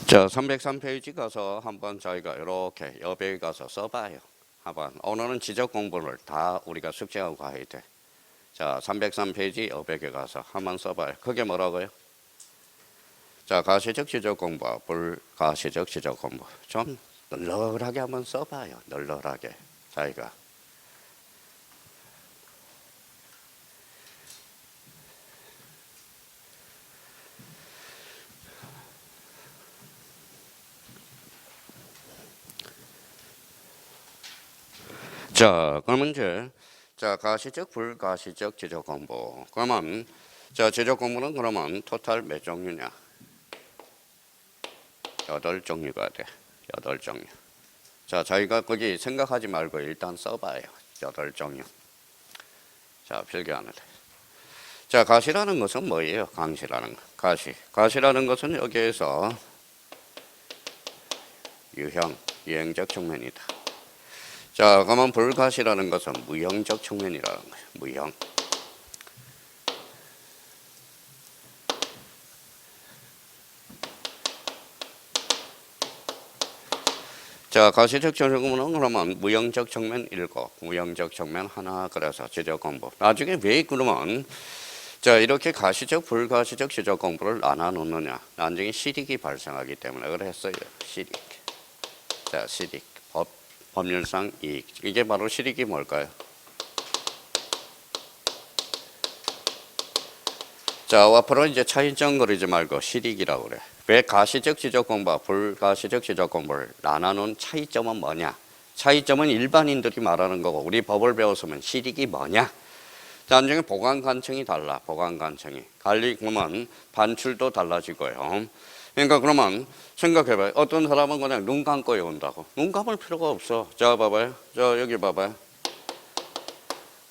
자, 303페이지 가서 한번 저희가 이렇게 여백에 가서 써봐요. 한번 오늘은 지적 공부를 다 우리가 숙제하고 가야 돼. 자, 303페이지 어백에 가서 한번 써봐요. 그게 뭐라고요? 자, 가시적 지적 공부, 불가시적 지적 공부. 좀 널널하게 한번 써봐요. 널널하게. 자기가. 자, 그러면 이제 자, 가시적 불가시적 지적 공부. 그러면 자, 지적 공부는 그러면 토탈 몇 종류냐? 8종류가 돼. 8종류. 자, 저희가 거기 생각하지 말고 일단 써봐요. 8종류. 자, 필기하는 데. 자, 가시라는 것은 뭐예요? 강시라는 거. 가시. 가시라는 것은 여기에서 유형적 측면이다. 자, 그러면 불가시라는 것은 무형적 측면이라는 거예요. 무형. 자, 가시적 측면은 그러면 무형적 측면 7, 무형적 측면 하나, 그래서 지적 공부. 나중에 왜 그러면 자, 이렇게 가시적, 불가시적 지적 공부를 나눠 놓느냐? 나중에 실익이 발생하기 때문에 그랬어요. 실익. 자, 실익. 법률상 이익. 이게 바로 실익이 뭘까요? 자, 앞으로 이제 차이점 그리지 말고 실익이라고 그래. 왜 가시적 지적 공부와 불가시적 지적 공부를 나눠놓은 차이점은 뭐냐? 차이점은 일반인들이 말하는 거고 우리 법을 배웠으면 실익이 뭐냐? 나중에 보관 간청이 달라. 보관 간청이. 관리 그러면 반출도 달라지고요. 그러니까 그러면 생각해봐요. 어떤 사람은 그냥 눈 감고 외운다고. 눈 감을 필요가 없어. 자, 봐봐요. 자, 여기 봐봐요.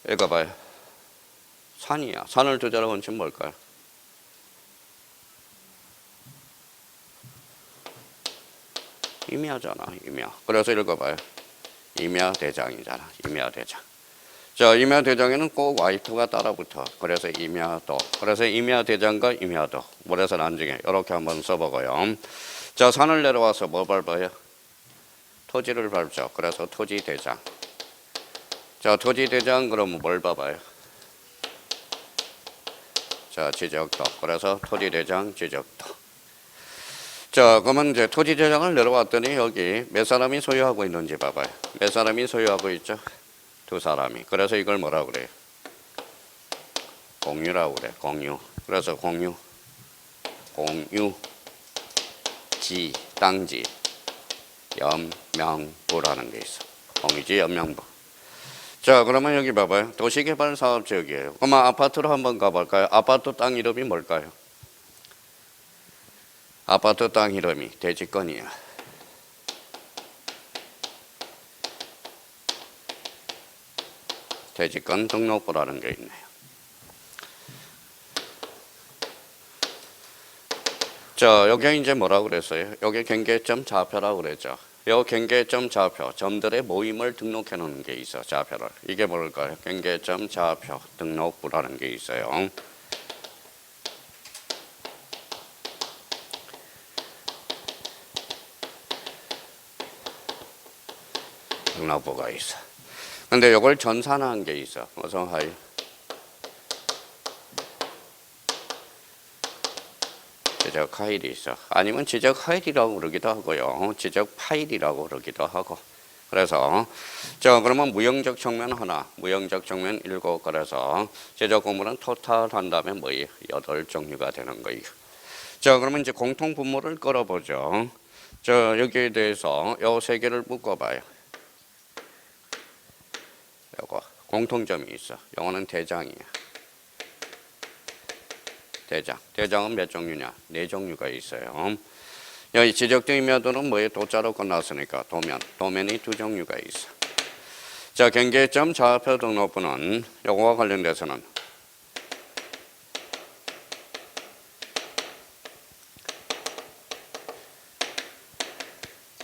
여기 봐요. 산이야. 산을 두자라는 원칙은 뭘까요? 임야잖아. 임야. 그래서 읽어봐요. 임야대장이잖아. 임야대장. 자, 임야대장에는 꼭 와이프가 따라붙어. 그래서 임야도. 그래서 임야대장과 임야도. 그래서 나중에 이렇게 한번 써보고요. 자, 산을 내려와서 뭐 밟아요? 토지를 밟죠. 그래서 토지대장. 자, 토지대장 그러면 뭘 밟아요? 자, 지적도. 그래서 토지대장, 지적도. 자, 그러면 이제 토지대장을 내려왔더니 여기 몇 사람이 소유하고 있는지 봐봐요. 몇 사람이 소유하고 있죠? 2사람이. 그래서 이걸 뭐라고 그래요? 공유라고 그래. 공유. 그래서 공유, 땅지, 연명부라는 게 있어. 공유지, 연명부. 자, 그러면 여기 봐봐요. 도시개발사업지역이에요. 그러면 아파트로 한번 가볼까요? 아파트 땅 이름이 뭘까요? 아파트 땅 이름이 대지권이야. 대지권 등록부라는 게 있네요. 자, 여기 이제 뭐라고 그랬어요? 여기 경계점 좌표라고 그랬죠. 이 경계점 좌표, 점들의 모임을 등록해 놓는 게 있어, 좌표를. 이게 뭘까요? 경계점 좌표 등록부라는 게 있어요. 등록부가 있어. 근데 이걸 전산화한 게 있어. 어서 하이. 지적 파일이 있어. 아니면 지적 파일이라고 그러기도 하고요. 지적 파일이라고 그러기도 하고. 그래서 자, 그러면 무형적 측면 하나, 무형적 측면 7. 그래서 지적 공부는 토탈 한 다음에 뭐예요? 8종류가 되는 거예요. 자, 그러면 이제 공통 분모를 끌어보죠. 자, 여기에 대해서 요 3개를 묶어봐요. 요거 공통점이 있어. 요거는 대장이야. 대장은 몇 종류냐? 4종류가 있어요. 여기 지적도 임야도는 뭐에 도자로 끝났으니까 도면이 2종류가 있어. 자, 경계점 좌표 등록부는 요거와 관련돼서는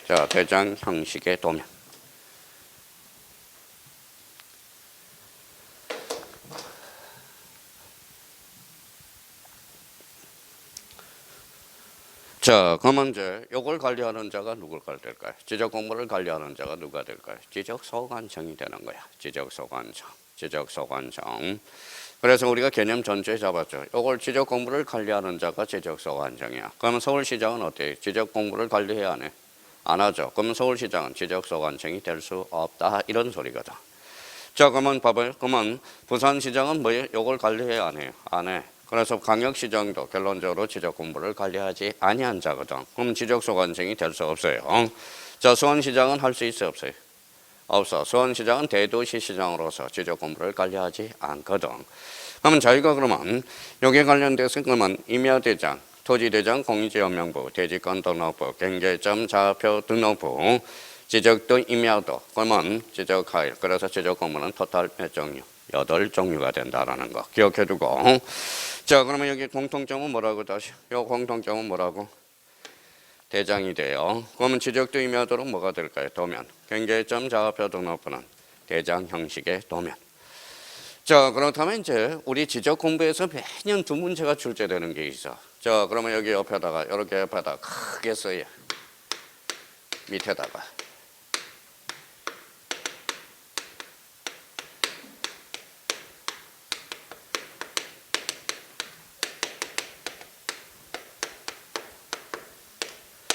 자, 대장 형식의 도면. 자, 그러면 이제 요걸 관리하는 자가 누굴 될까요? 지적 공부를 관리하는 자가 누가 될까요? 지적 소관청이 되는 거야. 지적 소관청. 그래서 우리가 개념 전체에 잡았죠. 이걸 지적 공부를 관리하는 자가 지적소관청이야. 그러면 서울시장은 어때요? 지적 공부를 관리해야 하네? 안 하죠. 그러면 서울시장은 지적소관청이 될 수 없다. 이런 소리거든. 자, 그러면 봐봐요. 그러면 부산시장은 뭐예요? 이걸 관리해야 안 해요? 안 해. 그래서 광역시장도 결론적으로 지적 공부를 관리하지 아니한 자거든. 그럼 지적소관청이 될 수 없어요. 자, 수원시장은 할 수 있어 없어요? 없어. 수원시장은 대도시시장으로서 지적 공부를 관리하지 않거든. 그러면 저희가 그러면 여기에 관련돼서 그러면 임야대장, 토지대장, 공유지역명부, 대지권 등록부, 경계점 좌표 등록부, 지적도 임야도, 그러면 지적하일. 그래서 지적 공부는 토탈 몇 종류? 8종류가 된다라는 거 기억해두고. 자, 그러면 여기 공통점은 뭐라고 다시? 요 공통점은 뭐라고? 대장이 돼요. 그러면 지적도 임야도는 뭐가 될까요? 도면. 경계점 좌표 등록부는 대장 형식의 도면. 자, 그렇다면 이제 우리 지적 공부에서 매년 두 문제가 출제되는 게 있어. 자, 그러면 여기 옆에다가 이렇게 옆에다가 크게 써요. 밑에다가.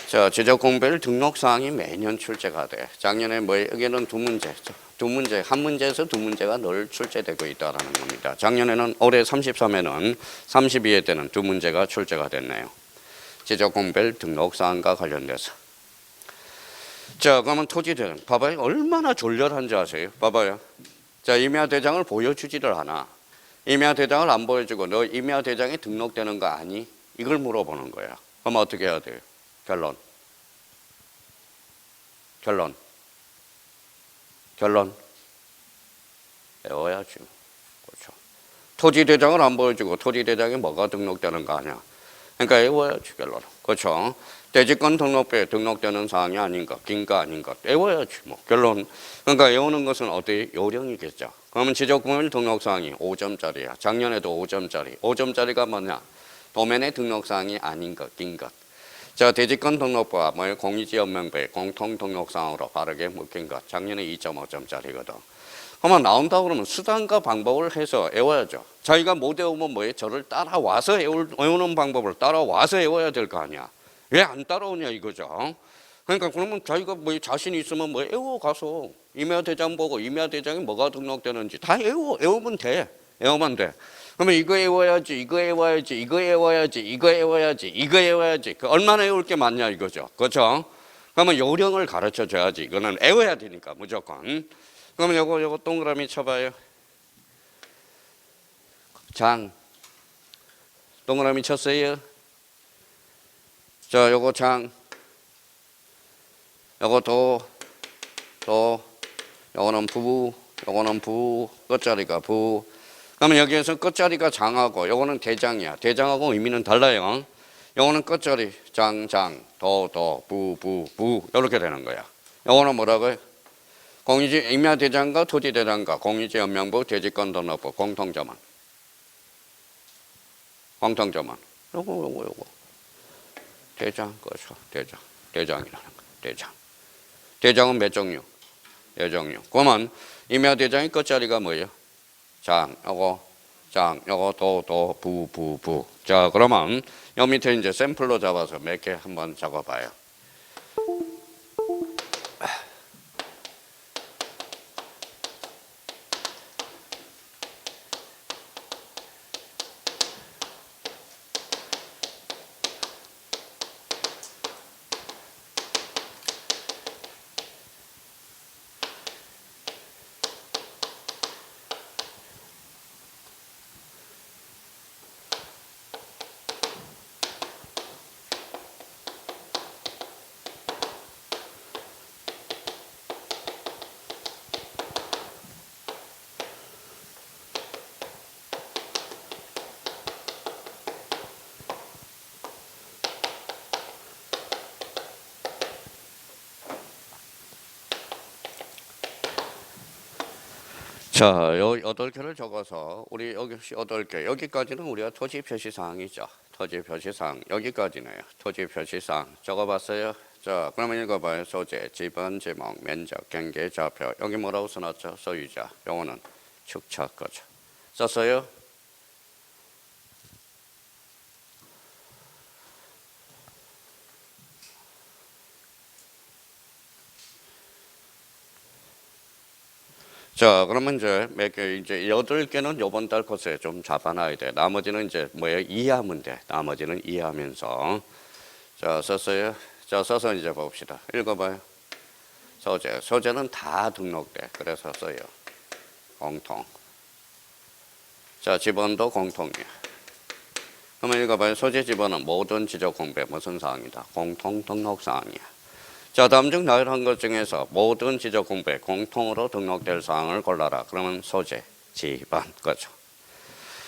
자, 지적 공부별 등록 사항이 매년 출제가 돼. 작년에 뭐 여기는 두 문제, 한 문제에서 두 문제가 늘 출제되고 있다라는 겁니다. 작년에는 올해 33회는 32회 때는 두 문제가 출제가 됐네요. 지적 공부별 등록 사항과 관련돼서. 자, 그러면 토지대장 봐봐요. 얼마나 졸렬한지 아세요? 봐봐요. 자, 임야대장을 보여주지를 않아. 임야대장을 안 보여주고 너 임야대장에 등록되는 거 아니? 이걸 물어보는 거야. 그럼 어떻게 해야 돼요? 결론. 외워야지. 그렇죠. 토지대장을 안 보여주고 토지대장에 뭐가 등록되는 거 아니야? 그러니까 외워야지, 결론. 그렇죠. 대지권 등록부에 등록되는 사항이 아닌 것, 긴 거 아닌 것, 외워야지, 뭐. 결론. 그러니까 외우는 것은 어디? 요령이겠죠. 그러면 지적공별 등록사항이 5점짜리야. 작년에도 5점짜리. 5점짜리가 뭐냐? 도면의 등록사항이 아닌 것, 긴 것. 자, 대지권 등록부와 뭐 공유지역명부의 공통 등록사항으로 바르게 묶인 것. 작년에 2.5점짜리거든. 그러면 나온다 그러면 수단과 방법을 해서 외워야죠. 자기가 못 외우면 뭐예요? 저를 따라와서 외우는 방법을 따라와서 외워야 될 거 아니야. 왜 안 따라오냐 이거죠. 그러니까 그러면 자기가 뭐 자신 있으면 뭐 외워 가서 임야대장 보고 임야대장에 뭐가 등록되는지 다 외우면 돼. 외우면 돼. 그러면 이거 외워야지, 이거 외워야지, 이거 외워야지, 이거 외워야지, 이거 외워야지. 그 얼마나 외울 게 많냐 이거죠. 그렇죠? 그러면 요령을 가르쳐 줘야지. 이거는 외워야 되니까 무조건. 그러면 요거 동그라미 쳐봐요. 장. 동그라미 쳤어요. 자, 요거 장. 요거 요거는 요거는 끝자리가 부. 그러면 여기에서 끝자리가 장하고 요거는 대장이야. 대장하고 의미는 달라요. 요거는 끝자리 장, 부 이렇게 되는 거야. 요거는 뭐라고요? 공유지 임야대장과 토지대장과 공유지연명부 대지권 등록부 공통점은 요거 대장, 그렇죠. 대장이라는 거. 대장은 몇 종류? 4종류. 그러면 임야대장의 끝자리가 뭐예요? 장, 요거 부. 자, 그러면 요 밑에 이제 샘플로 잡아서 몇 개 한번 적어봐요. 자, 요 8개를 적어서 우리 여기 8개 여기까지는 우리가 토지 표시 사항이죠. 토지 표시 사항 여기까지네요. 토지 표시 사항 적어봤어요. 자, 그러면 읽어봐요. 소재, 지번, 지목, 면적, 경계, 좌표. 여기 뭐라고 써놨죠? 소유자. 요거는 축척 거죠. 썼어요? 자, 그러면 이제 몇 개, 이제 8개는 요번 달 것에 좀 잡아놔야 돼. 나머지는 이제 뭐예요? 이해하면 돼. 나머지는 이해하면서. 자, 썼어요? 자, 써서 이제 봅시다. 읽어봐요. 소재. 소재는 다 등록돼. 그래서 써요. 공통. 자, 지번도 공통이야. 그러면 읽어봐요. 소재 지번은 모든 지적 공부의 무슨 사항이다? 공통 등록 사항이야. 자, 다음 중 나열한 것 중에서 모든 지적 공부에 공통으로 등록될 사항을 골라라. 그러면 소재, 지번 거죠.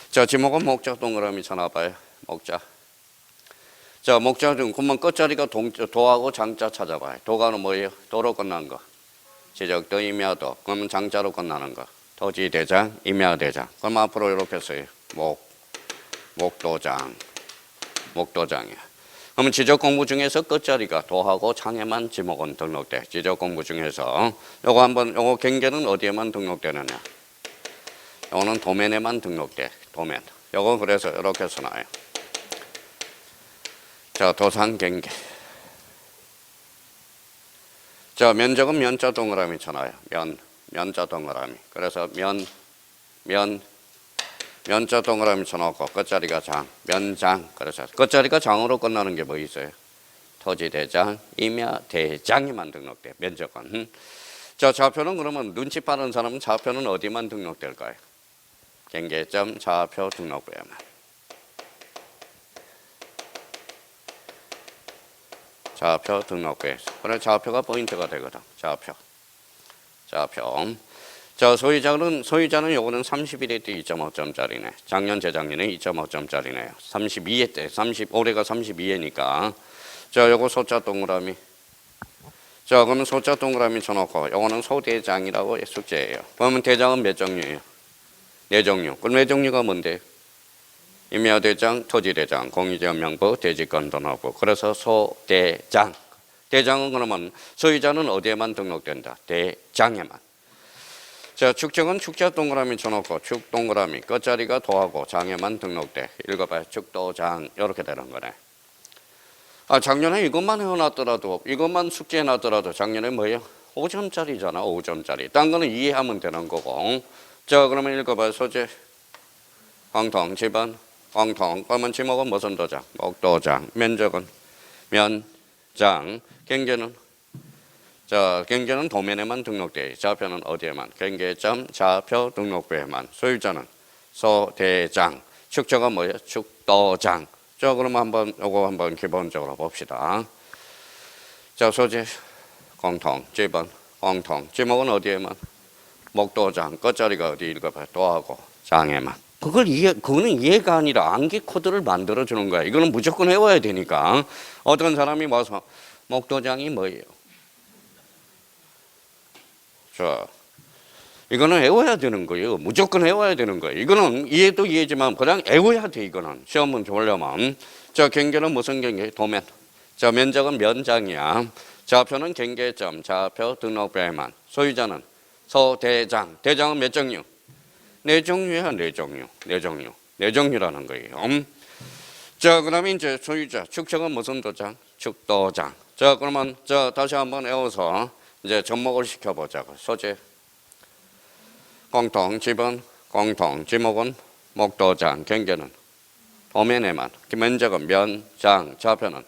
자, 지목은 목적 동그라미 쳐놔봐요. 목적. 자, 목적 중 그러면 끝자리가 도하고 장자 찾아봐요. 도가는 뭐예요? 도로 끝난 거. 지적도 임야도. 그러면 장자로 끝나는 거. 도지 대장, 임야 대장. 그럼 앞으로 이렇게 써요. 목도장. 목도장이야. 그러면 지적 공부 중에서 끝자리가 도하고 장에만 지목은 등록돼. 지적 공부 중에서 요거 경계는 어디에만 등록되느냐? 요거는 도면에만 등록돼. 도면. 요거 그래서 이렇게 써놔요. 자, 도상 경계. 자, 면적은 면자 동그라미 쳐놔요. 면자 동그라미. 그래서 면자 동그라미 쳐놓고 끝자리가 장, 면장. 그래서 끝자리가 장으로 끝나는 게 뭐 있어요? 토지 대장, 임야 대장에만 등록돼. 면적은. 자, 좌표는 그러면 눈치 빠른 사람은 좌표는 어디만 등록될까요? 경계점 좌표 등록부에만. 좌표 등록부에서. 그래 좌표가 포인트가 되거든. 좌표. 자, 소유자는 요거는 31회 때 2.5점짜리네. 작년, 재작년에 2.5점짜리네요. 32회 때, 올해가 32회니까. 자, 요거 소자 동그라미. 자, 그러면 소자 동그라미 쳐놓고, 요거는 소대장이라고 숙제예요. 그러면 대장은 몇 종류예요? 4종류. 그럼 4종류가 뭔데? 임야대장, 토지대장, 공유지원명부, 대지권등록부. 그래서 소대장. 대장은 그러면 소유자는 어디에만 등록된다? 대장에만. 자, 축적은 축자 동그라미 쳐놓고 축 동그라미 끝자리가 도하고 장에만 등록돼. 읽어봐요. 축도장 이렇게 되는 거네. 아, 작년에 이것만 해놨더라도 이것만 숙제해놨더라도 작년에 뭐예요? 5점짜리잖아. 5점짜리. 딴 거는 이해하면 되는 거고. 자, 그러면 읽어봐요. 소재 공통 지번 공통. 그러면 지목은 무슨 도장? 목도장. 면적은 면장. 경계는 자, 경계는 도면에만 등록돼. 좌표는 어디에만? 경계점 좌표 등록부에만. 소유자는 소대장. 축적은 뭐예요? 축도장. 자, 그러면 요거 한번 기본적으로 봅시다. 자, 소재 공통, 지번 공통. 지목은 어디에만? 목도장. 끝자리가 어디 읽어봐요? 도하고 장에만. 그거는 이해가 아니라 암기 코드를 만들어 주는 거야. 이거는 무조건 외워야 되니까. 어떤 사람이 와서 목도장이 뭐예요? 자, 이거는 외워야 되는 거예요. 무조건 외워야 되는 거예요. 이거는 이해도 이해지만 그냥 외워야 돼. 이거는 시험은 좋으려면. 자, 경계는 무슨 경계? 도면. 자, 면적은 면장이야. 좌표는 경계점 좌표 등록부에만. 소유자는 소대장. 대장은 몇 종류? 4종류야. 4종류라는 거예요. 자, 그다음에 이제 소유자 축적은 무슨 도장? 축도장. 자, 그러면 다시 한번 외워서 이제 접목을 시켜보자고. 소재 공통, 지번 공통, 지목은 목도장, 경계는 도면에만, 면적은 면장, 좌표는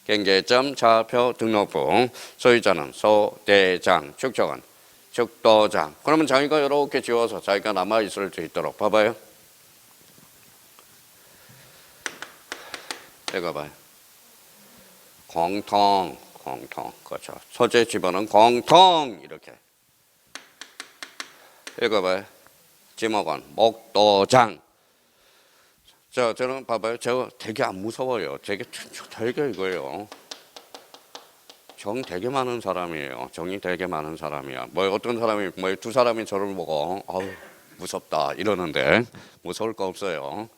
경계점, 좌표 등록부, 소유자는 소대장, 축적은 축도장. 그러면 자기가 이렇게 지워서 자기가 남아있을 수 있도록 봐봐요. 읽어봐요. 공통, 그렇죠. 소재 지번은 공통 이렇게. 읽어봐요. 지목은 목도장. 자, 저는 봐봐요. 저 되게 안 무서워요. 되게 이거예요. 정 되게 많은 사람이에요. 정이 되게 많은 사람이야. 어떤 사람이 두 사람이 저를 보고 아우 무섭다 이러는데 무서울 거 없어요.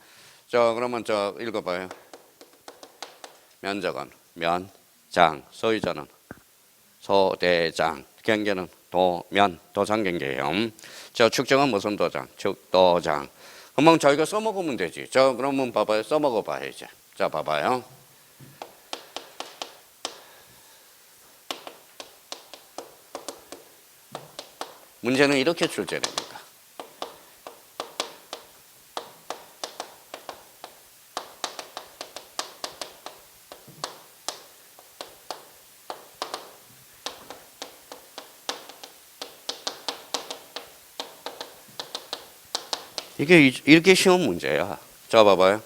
자, 그러면 읽어봐요. 면적은 면장, 소유자는 소대장, 경계는 도장 경계예요. 자, 축적은 무슨 도장? 축도장. 그러면 저희가 써먹으면 되지. 자, 그러면 봐봐요. 써먹어봐요 이제. 자, 봐봐요. 문제는 이렇게 출제됩니다. 이게 이렇게 쉬운 문제야. 자, 봐봐요.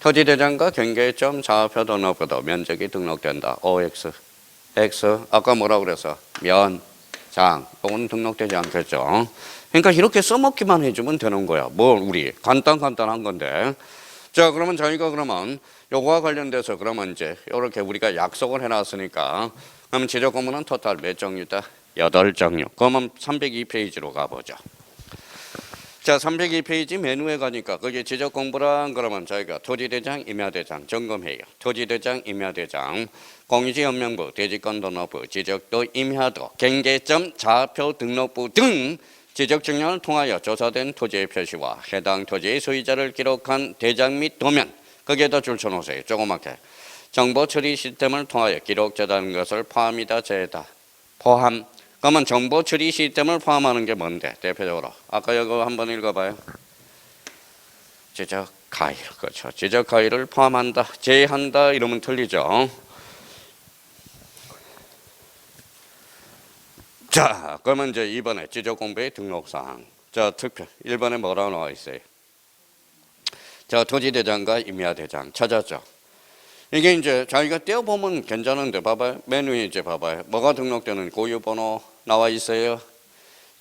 토지대장과 경계점 좌표 등록부도 면적이 등록된다. OX. X. 아까 뭐라 그랬어? 면, 장. 이건 등록되지 않겠죠. 그러니까 이렇게 써먹기만 해주면 되는 거야. 우리 간단한 건데. 자, 그러면 저희가 그러면 요거와 관련돼서 그러면 이제 이렇게 우리가 약속을 해놨으니까 그러면 지적 공부는 토탈 몇 종류다? 8종류. 그러면 302페이지로 가보죠. 자, 302페이지 메뉴에 가니까 거기 지적 공부란 그러면 저희가 토지대장, 임야대장 점검해요. 토지대장, 임야대장, 공유지연명부, 대지권 등록부, 지적도, 임야도, 경계점, 좌표 등록부 등 지적 증명을 통하여 조사된 토지의 표시와 해당 토지의 소유자를 기록한 대장 및 도면 거기에다 줄 쳐놓으세요. 조그맣게. 정보 처리 시스템을 통하여 기록 저장하는 것을 포함이다, 제다. 포함. 그러면 정보 처리 시스템을 포함하는 게 뭔데? 대표적으로. 아까 이거 한번 읽어봐요. 지적 가일. 그렇죠. 지적 가일을 포함한다, 제한다 이러면 틀리죠. 자, 그러면 이제 이번에 지적 공부의 등록사항. 자, 특별. 1번에 뭐라고 나와 있어요? 자, 토지대장과 임야대장 찾았죠. 이게 이제 자기가 떼어보면 괜찮은데 봐봐요. 메뉴에 이제 봐봐요. 뭐가 등록되는 고유번호 나와 있어요.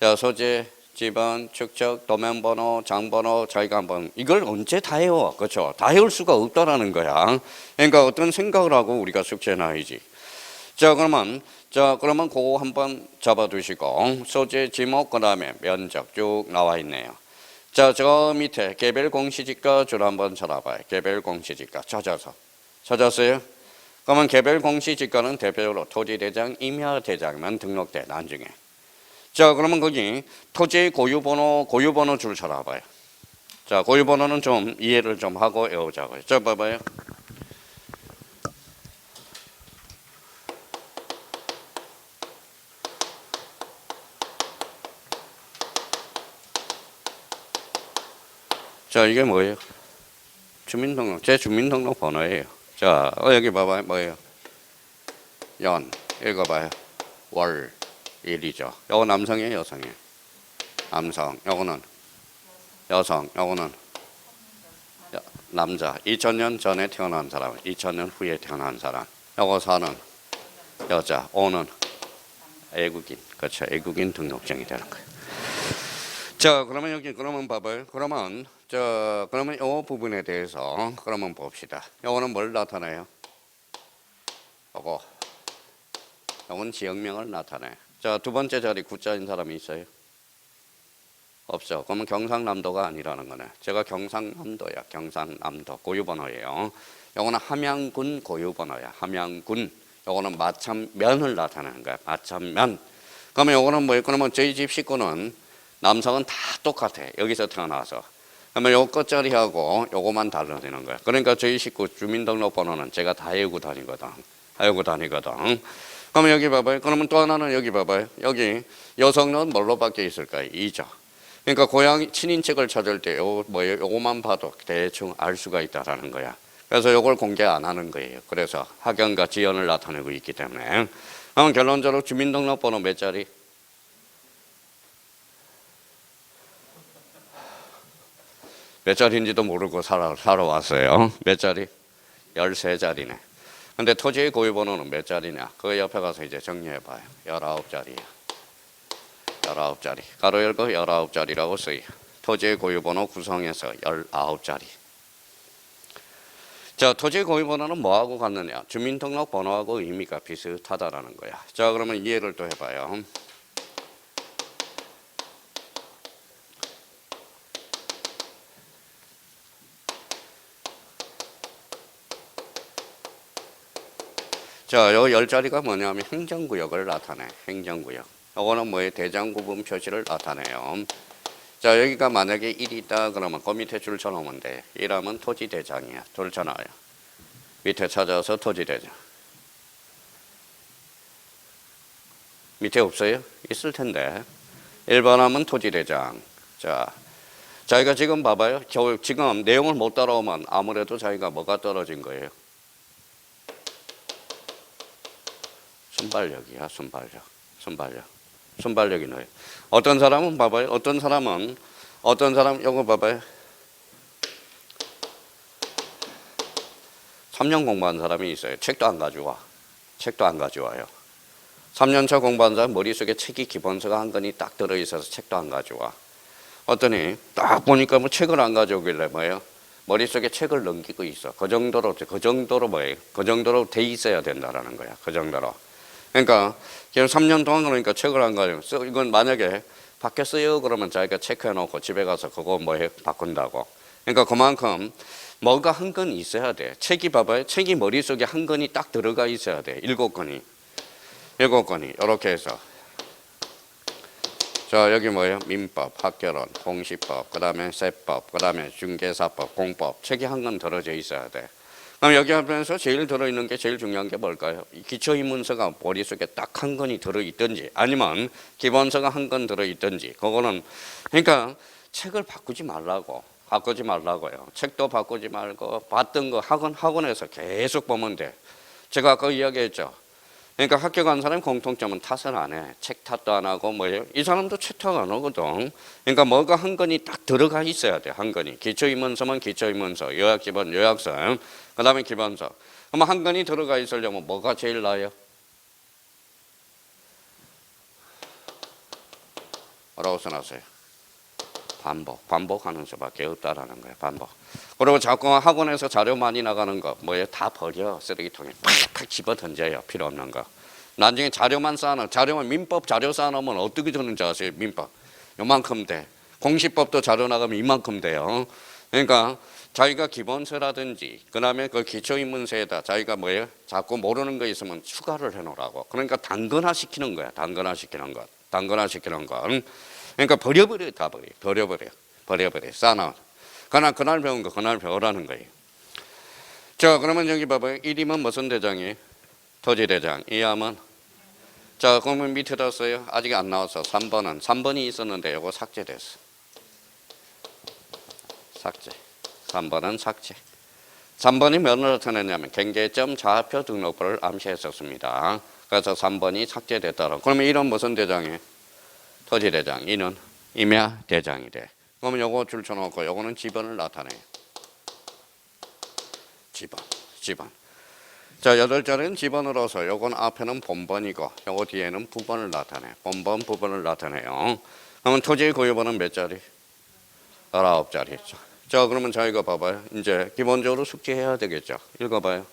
자, 소재, 지번, 축적, 도면번호, 장번호 자기가 한번 이걸 언제 다 해요? 그렇죠. 다 해올 수가 없다라는 거야. 그러니까 어떤 생각을 하고 우리가 숙제해놔야지. 자, 그러면 그거 한번 잡아두시고 소재, 지목, 그다음에 면적 쭉 나와 있네요. 자, 저 밑에 개별 공시지가 줄 한번 찾아봐요. 개별 공시지가 찾았어요? 그러면 개별 공시지가는 대표적으로 토지대장, 임야대장만 등록돼 나중에. 자, 그러면 거기 토지의 고유번호 줄 찾아봐요. 자, 고유번호는 좀 이해를 좀 하고 외우자고요. 자, 봐봐요. 자, 이게 뭐예요? 주민등록, 제 주민등록 번호예요. 자, 여기 봐봐요. 뭐예요? 연, 읽어봐요. 월, 일이죠. 요거 남성이에요, 여성이에요? 남성. 요거는 여성. 요거는 남자. 2000년 전에 태어난 사람, 2000년 후에 태어난 사람. 요거 4는 여자, 5는 애국인. 그렇죠. 애국인 등록증이 되는 거예요. 자, 그러면 여기 그러면 봐봐요. 그러면 이 부분에 대해서 그러면 봅시다. 요거는 뭘 나타내요? 요건 지역명을 나타내. 자, 두 번째 자리 구자인 사람이 있어요? 없죠. 그러면 경상남도가 아니라는 거네. 제가 경상남도야. 경상남도 고유번호예요. 요거는 함양군 고유번호야. 함양군. 요거는 마천면을 나타내는 거야. 마천면. 그러면 요거는 뭐예요? 그러면 저희 집 식구는 남성은 다 똑같아. 여기서 태어나서. 그러면 요 끝자리하고 요거만 달라지는 거야. 그러니까 저희 식구 주민등록번호는 제가 다 외우고 다니거든. 그러면 여기 봐봐요. 그러면 또 하나는 여기 봐봐요. 여기 여성은 뭘로 바뀌어 있을까요? 이죠. 그러니까 고향 친인척을 찾을 때 요거만 봐도 대충 알 수가 있다라는 거야. 그래서 요걸 공개 안 하는 거예요. 그래서 학연과 지연을 나타내고 있기 때문에. 그럼 결론적으로 주민등록번호 몇 자리? 몇 자리인지도 모르고 살아왔어요. 몇 자리? 13자리네. 근데 토지의 고유번호는 몇 자리냐? 그 옆에 가서 이제 정리해봐요. 19자리야. 19자리. 가로 열고 19자리라고 써요. 토지의 고유번호 구성해서 19자리. 자, 토지의 고유번호는 뭐하고 같느냐? 주민등록번호하고 의미가 비슷하다라는 거야. 자, 그러면 이해를 또 해봐요. 자, 요 10자리가 뭐냐면 행정구역을 나타내. 행정구역. 요거는 뭐예요? 대장구분 표시를 나타내요. 자, 여기가 만약에 1이 있다 그러면 그 밑에 줄 쳐놓으면 돼. 1하면 토지대장이야. 줄 쳐놔요. 밑에 찾아서 토지대장. 밑에 없어요? 있을 텐데. 1번 하면 토지대장. 자, 자기가 지금 봐봐요. 지금 내용을 못 따라오면 아무래도 자기가 뭐가 떨어진 거예요? 순발력이야, 순발력이 너예요. 어떤 사람은 봐봐요. 어떤 사람 이거 봐봐요. 3년 공부한 사람이 있어요. 책도 안 가져와요. 3년차 공부한 사람 머릿속에 책이 기본서가 한 권이 딱 들어있어서 책도 안 가져와. 어떠니 딱 보니까 뭐 책을 안 가져오길래 뭐예요? 머릿속에 책을 넘기고 있어. 그 정도로 뭐예요? 그 정도로 돼 있어야 된다라는 거야. 그 정도로. 그러니까 3년 동안 그러니까 책을 안 가지고 이건 만약에 밖에 써요 그러면 자기가 체크해 놓고 집에 가서 그거 뭐해 바꾼다고. 그러니까 그만큼 뭐가 한 건 있어야 돼. 책이 봐봐요. 책이 머릿속에 한 권이 딱 들어가 있어야 돼. 7권이 이렇게 해서 자 여기 뭐예요? 민법, 학개론, 공시법, 그 다음에 세법, 그 다음에 중개사법, 공법 책이 한 권 들어져 있어야 돼. 그럼 여기 하면서 제일 들어있는 게 제일 중요한 게 뭘까요? 기초입문서가 머릿속에 딱 한 권이 들어있든지 아니면 기본서가 한 권 들어있든지 그거는 그러니까 책을 바꾸지 말라고요. 책도 바꾸지 말고 봤던 거 학원에서 계속 보면 돼. 제가 아까 이야기했죠. 그러니까 학교 간 사람이 공통점은 탓을 안 해. 책 탓도 안 하고 뭐예요? 이 사람도 책 탓 안 하거든. 그러니까 뭐가 한 권이 딱 들어가 있어야 돼. 한 권이. 기초입문서면 기초입문서, 요약기본, 요약서, 그 다음에 기본서. 그럼 한 권이 들어가 있으려면 뭐가 제일 나아요? 뭐라고 써놨어요? 반복하는 수밖에 없다라는 거예요. 반복. 그리고 자꾸 학원에서 자료 많이 나가는 거 뭐예요? 다 버려. 쓰레기통에 팍팍 집어 던져요. 필요 없는 거. 나중에 자료만 민법 자료 쌓아놓으면 어떻게 되는지 아세요? 민법 요만큼 돼. 공시법도 자료 나가면 이만큼 돼요. 그러니까 자기가 기본서라든지 그 다음에 그 기초입문서에다 자기가 뭐예요? 자꾸 모르는 거 있으면 추가를 해놓으라고. 그러니까 단건화시키는 거야. 단건화시키는 것. 그러니까 버려버려. 쌓아놔. 그날 배운 거 그날 배우라는 거예요. 자 그러면 여기 봐봐요. 1이면 무슨 대장이에요? 토지대장. 2하면 자 그러면 밑에다 써요. 아직 안 나왔어. 3번이 있었는데 이거 삭제됐어. 3번은 삭제. 3번이 뭐를 나타냈냐면 경계점 좌표 등록부를 암시했었습니다. 그래서 3번이 삭제됐다고. 그러면 1은 무슨 대장이에요? 토지대장. 2는 임야대장이 돼. 그러면 요거 줄쳐놓고 요거는 지번을 나타내요. 지번. 자 8자리는 지번으로서 요건 앞에는 본번이고 요거 뒤에는 부번을 나타내. 본번 부번을 나타내요. 그러면 토지의 고유번은 몇 자리? 19자리 있죠. 자 그러면 저희가 봐봐요. 이제 기본적으로 숙지해야 되겠죠. 읽어봐요.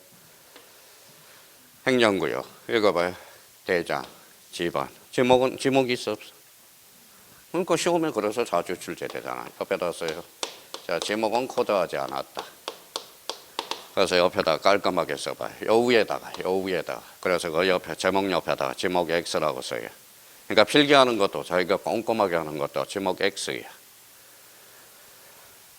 행정구역. 읽어봐요. 대장, 지번. 지목이 있어 없어? 그러니까 시험에 그래서 자주 출제되잖아요. 옆에다 써요. 자 지목은 코드하지 않았다. 그래서 옆에다 깔끔하게 써봐요. 요 위에다가. 그래서 그 옆에 제목 옆에다가 지목 X라고 써요. 그러니까 필기하는 것도 자기가 꼼꼼하게 하는 것도 지목 X예요.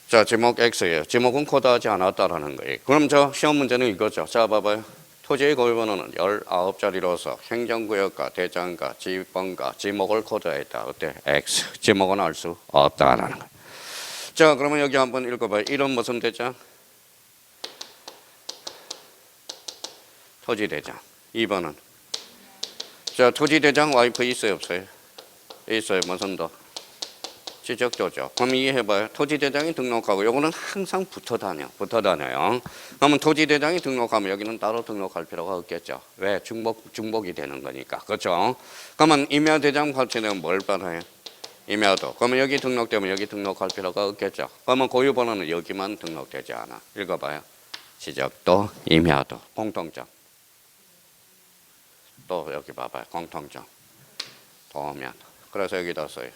자 지목 X예요. 지목은 코드하지 않았다라는 거예요. 그럼 저 시험 문제는 이거죠. 자 봐봐요. 토지의 고유번호는 19자리로서 행정구역과 대장과 지번과 지목을 코드했다. 어때? X. 지목은 알 수 없다라는 거예요. 자 그러면 여기 한번 읽어봐요. 1은 무슨 대장? 토지대장. 2번은 자 토지대장 와이프 있어요 없어요? 있어요. 무슨 도? 지적도죠. 그럼 이해해봐요. 토지대장이 등록하고 요거는 항상 붙어 다녀요. 그러면 토지대장이 등록하면 여기는 따로 등록할 필요가 없겠죠. 왜? 중복이 되는 거니까. 그렇죠? 그러면 임야대장 발췌되면 뭘 받아요? 임야도. 그러면 여기 등록되면 여기 등록할 필요가 없겠죠. 그러면 고유번호는 여기만 등록되지 않아. 읽어봐요. 지적도, 임야도, 공통점. 또 여기 봐봐요. 공통점. 도면. 그래서 여기다 써요.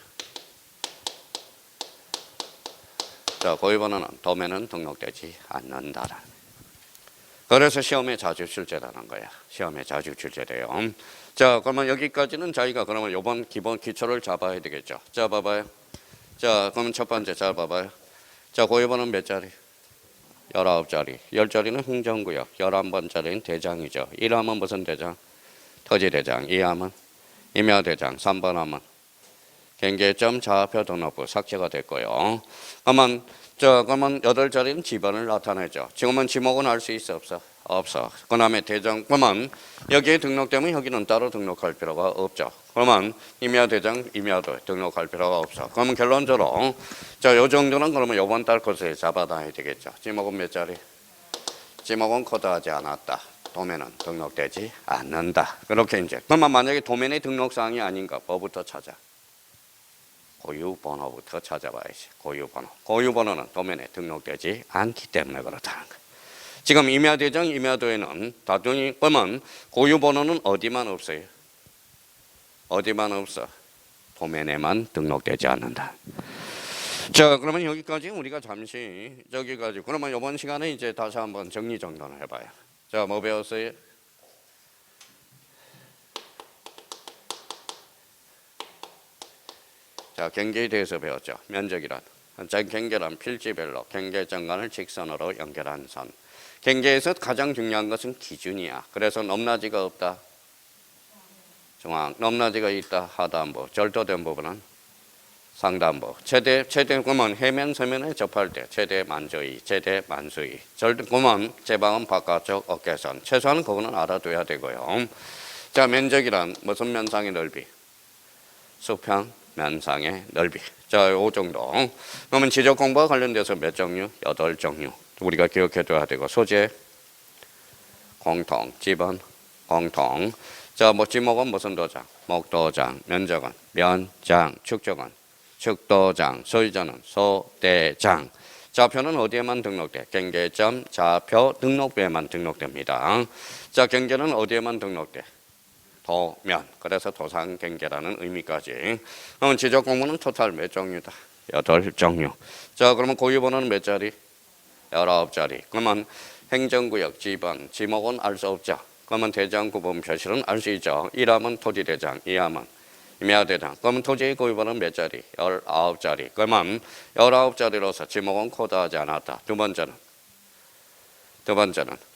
자, 고유번호는 도면은 등록되지 않는다라는. 그래서 시험에 자주 출제라는 거야. 시험에 자주 출제돼요. 자, 그러면 여기까지는 자기가 그러면 요번 기본 기초를 잡아야 되겠죠. 자, 봐봐요. 자, 그러면 첫 번째 잘 봐봐요. 자, 고유번호는 몇 자리? 19자리. 10자리는 행정구역. 11번짜리는 대장이죠. 1하면 무슨 대장? 토지대장. 2하면 임야대장. 3번 하면 경계점 좌표 등록부 삭제가 됐고요. 그러면 8자리는 지번을 나타내죠. 지금은 지목은 알 수 있어 없어? 없어. 그 다음에 대장 그러면 여기에 등록되면 여기는 따로 등록할 필요가 없죠. 그러면 임야대장 임야도 등록할 필요가 없어. 그러면 결론적으로 요 정도는 그러면 요번 달 것에 잡아놔야 되겠죠. 지목은 몇 자리? 지목은 코드하지 않았다. 도면은 등록되지 않는다. 그렇게 이제 그러면 만약에 도면의 등록사항이 아닌가 뭐부터 찾아? 고유번호부터 찾아봐야지. 고유번호. 고유번호는 도면에 등록되지 않기 때문에 그렇다는 거예요. 지금 임야대장 임야도에는 다둥이 보면 고유번호는 어디만 없어요? 어디만 없어? 도면에만 등록되지 않는다. 자, 그러면 여기까지 우리가 잠시 저기까지 그러면 이번 시간에 이제 다시 한번 정리정돈을 해봐요. 자, 뭐 배웠어요? 자, 경계에 대해서 배웠죠. 면적이란 경계란 필지별로 경계 정관을 직선으로 연결한 선. 경계에서 가장 중요한 것은 기준이야. 그래서 넘나지가 없다. 중앙 넘나지가 있다. 하단부 절도된 부분은 상단부 최대 그러면 해면 서면에 접할 때 최대 만조이 최대 만수이 절대 그러면 제방은 바깥쪽 어깨선 최소한 그거는 알아둬야 되고요. 자, 면적이란 무슨 면상의 넓이? 수평 면상의 넓이. 자, 요 정도. 그러면 지적 공부와 관련돼서 몇 종류? 8종류. 우리가 기억해둬야 되고 소재 공통, 지번 공통. 자, 뭐 지목은 무슨 도장? 목도장. 면적은 면장. 축적은 축도장. 소유자는 소대장. 좌표는 어디에만 등록돼? 경계점 좌표 등록부에만 등록됩니다. 자, 경계는 어디에만 등록돼? 도면. 그래서 도상경계라는 의미까지. 그럼 지적 공부는 토탈 몇 종류다? 8종류. 자, 그러면 고유번호는 몇 자리? 19자리. 그러면 행정구역 지번 지목은 알 수 없죠. 그러면 대장 구분 표시는 알 수 있죠. 1함은 토지대장, 2함은 임야대장. 그러면 토지의 고유번호는 몇 자리? 19자리. 그러면 19자리로서 지목은 코드하지 않았다. 두 번째는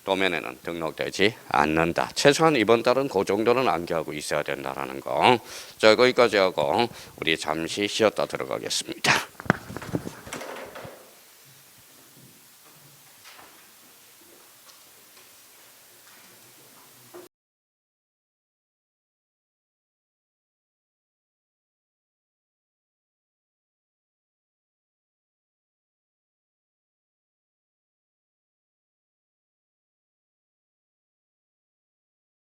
도면에는 등록되지 않는다. 최소한 이번 달은 그 정도는 암기하고 있어야 된다는 거. 자, 거기까지 하고 우리 잠시 쉬었다 들어가겠습니다.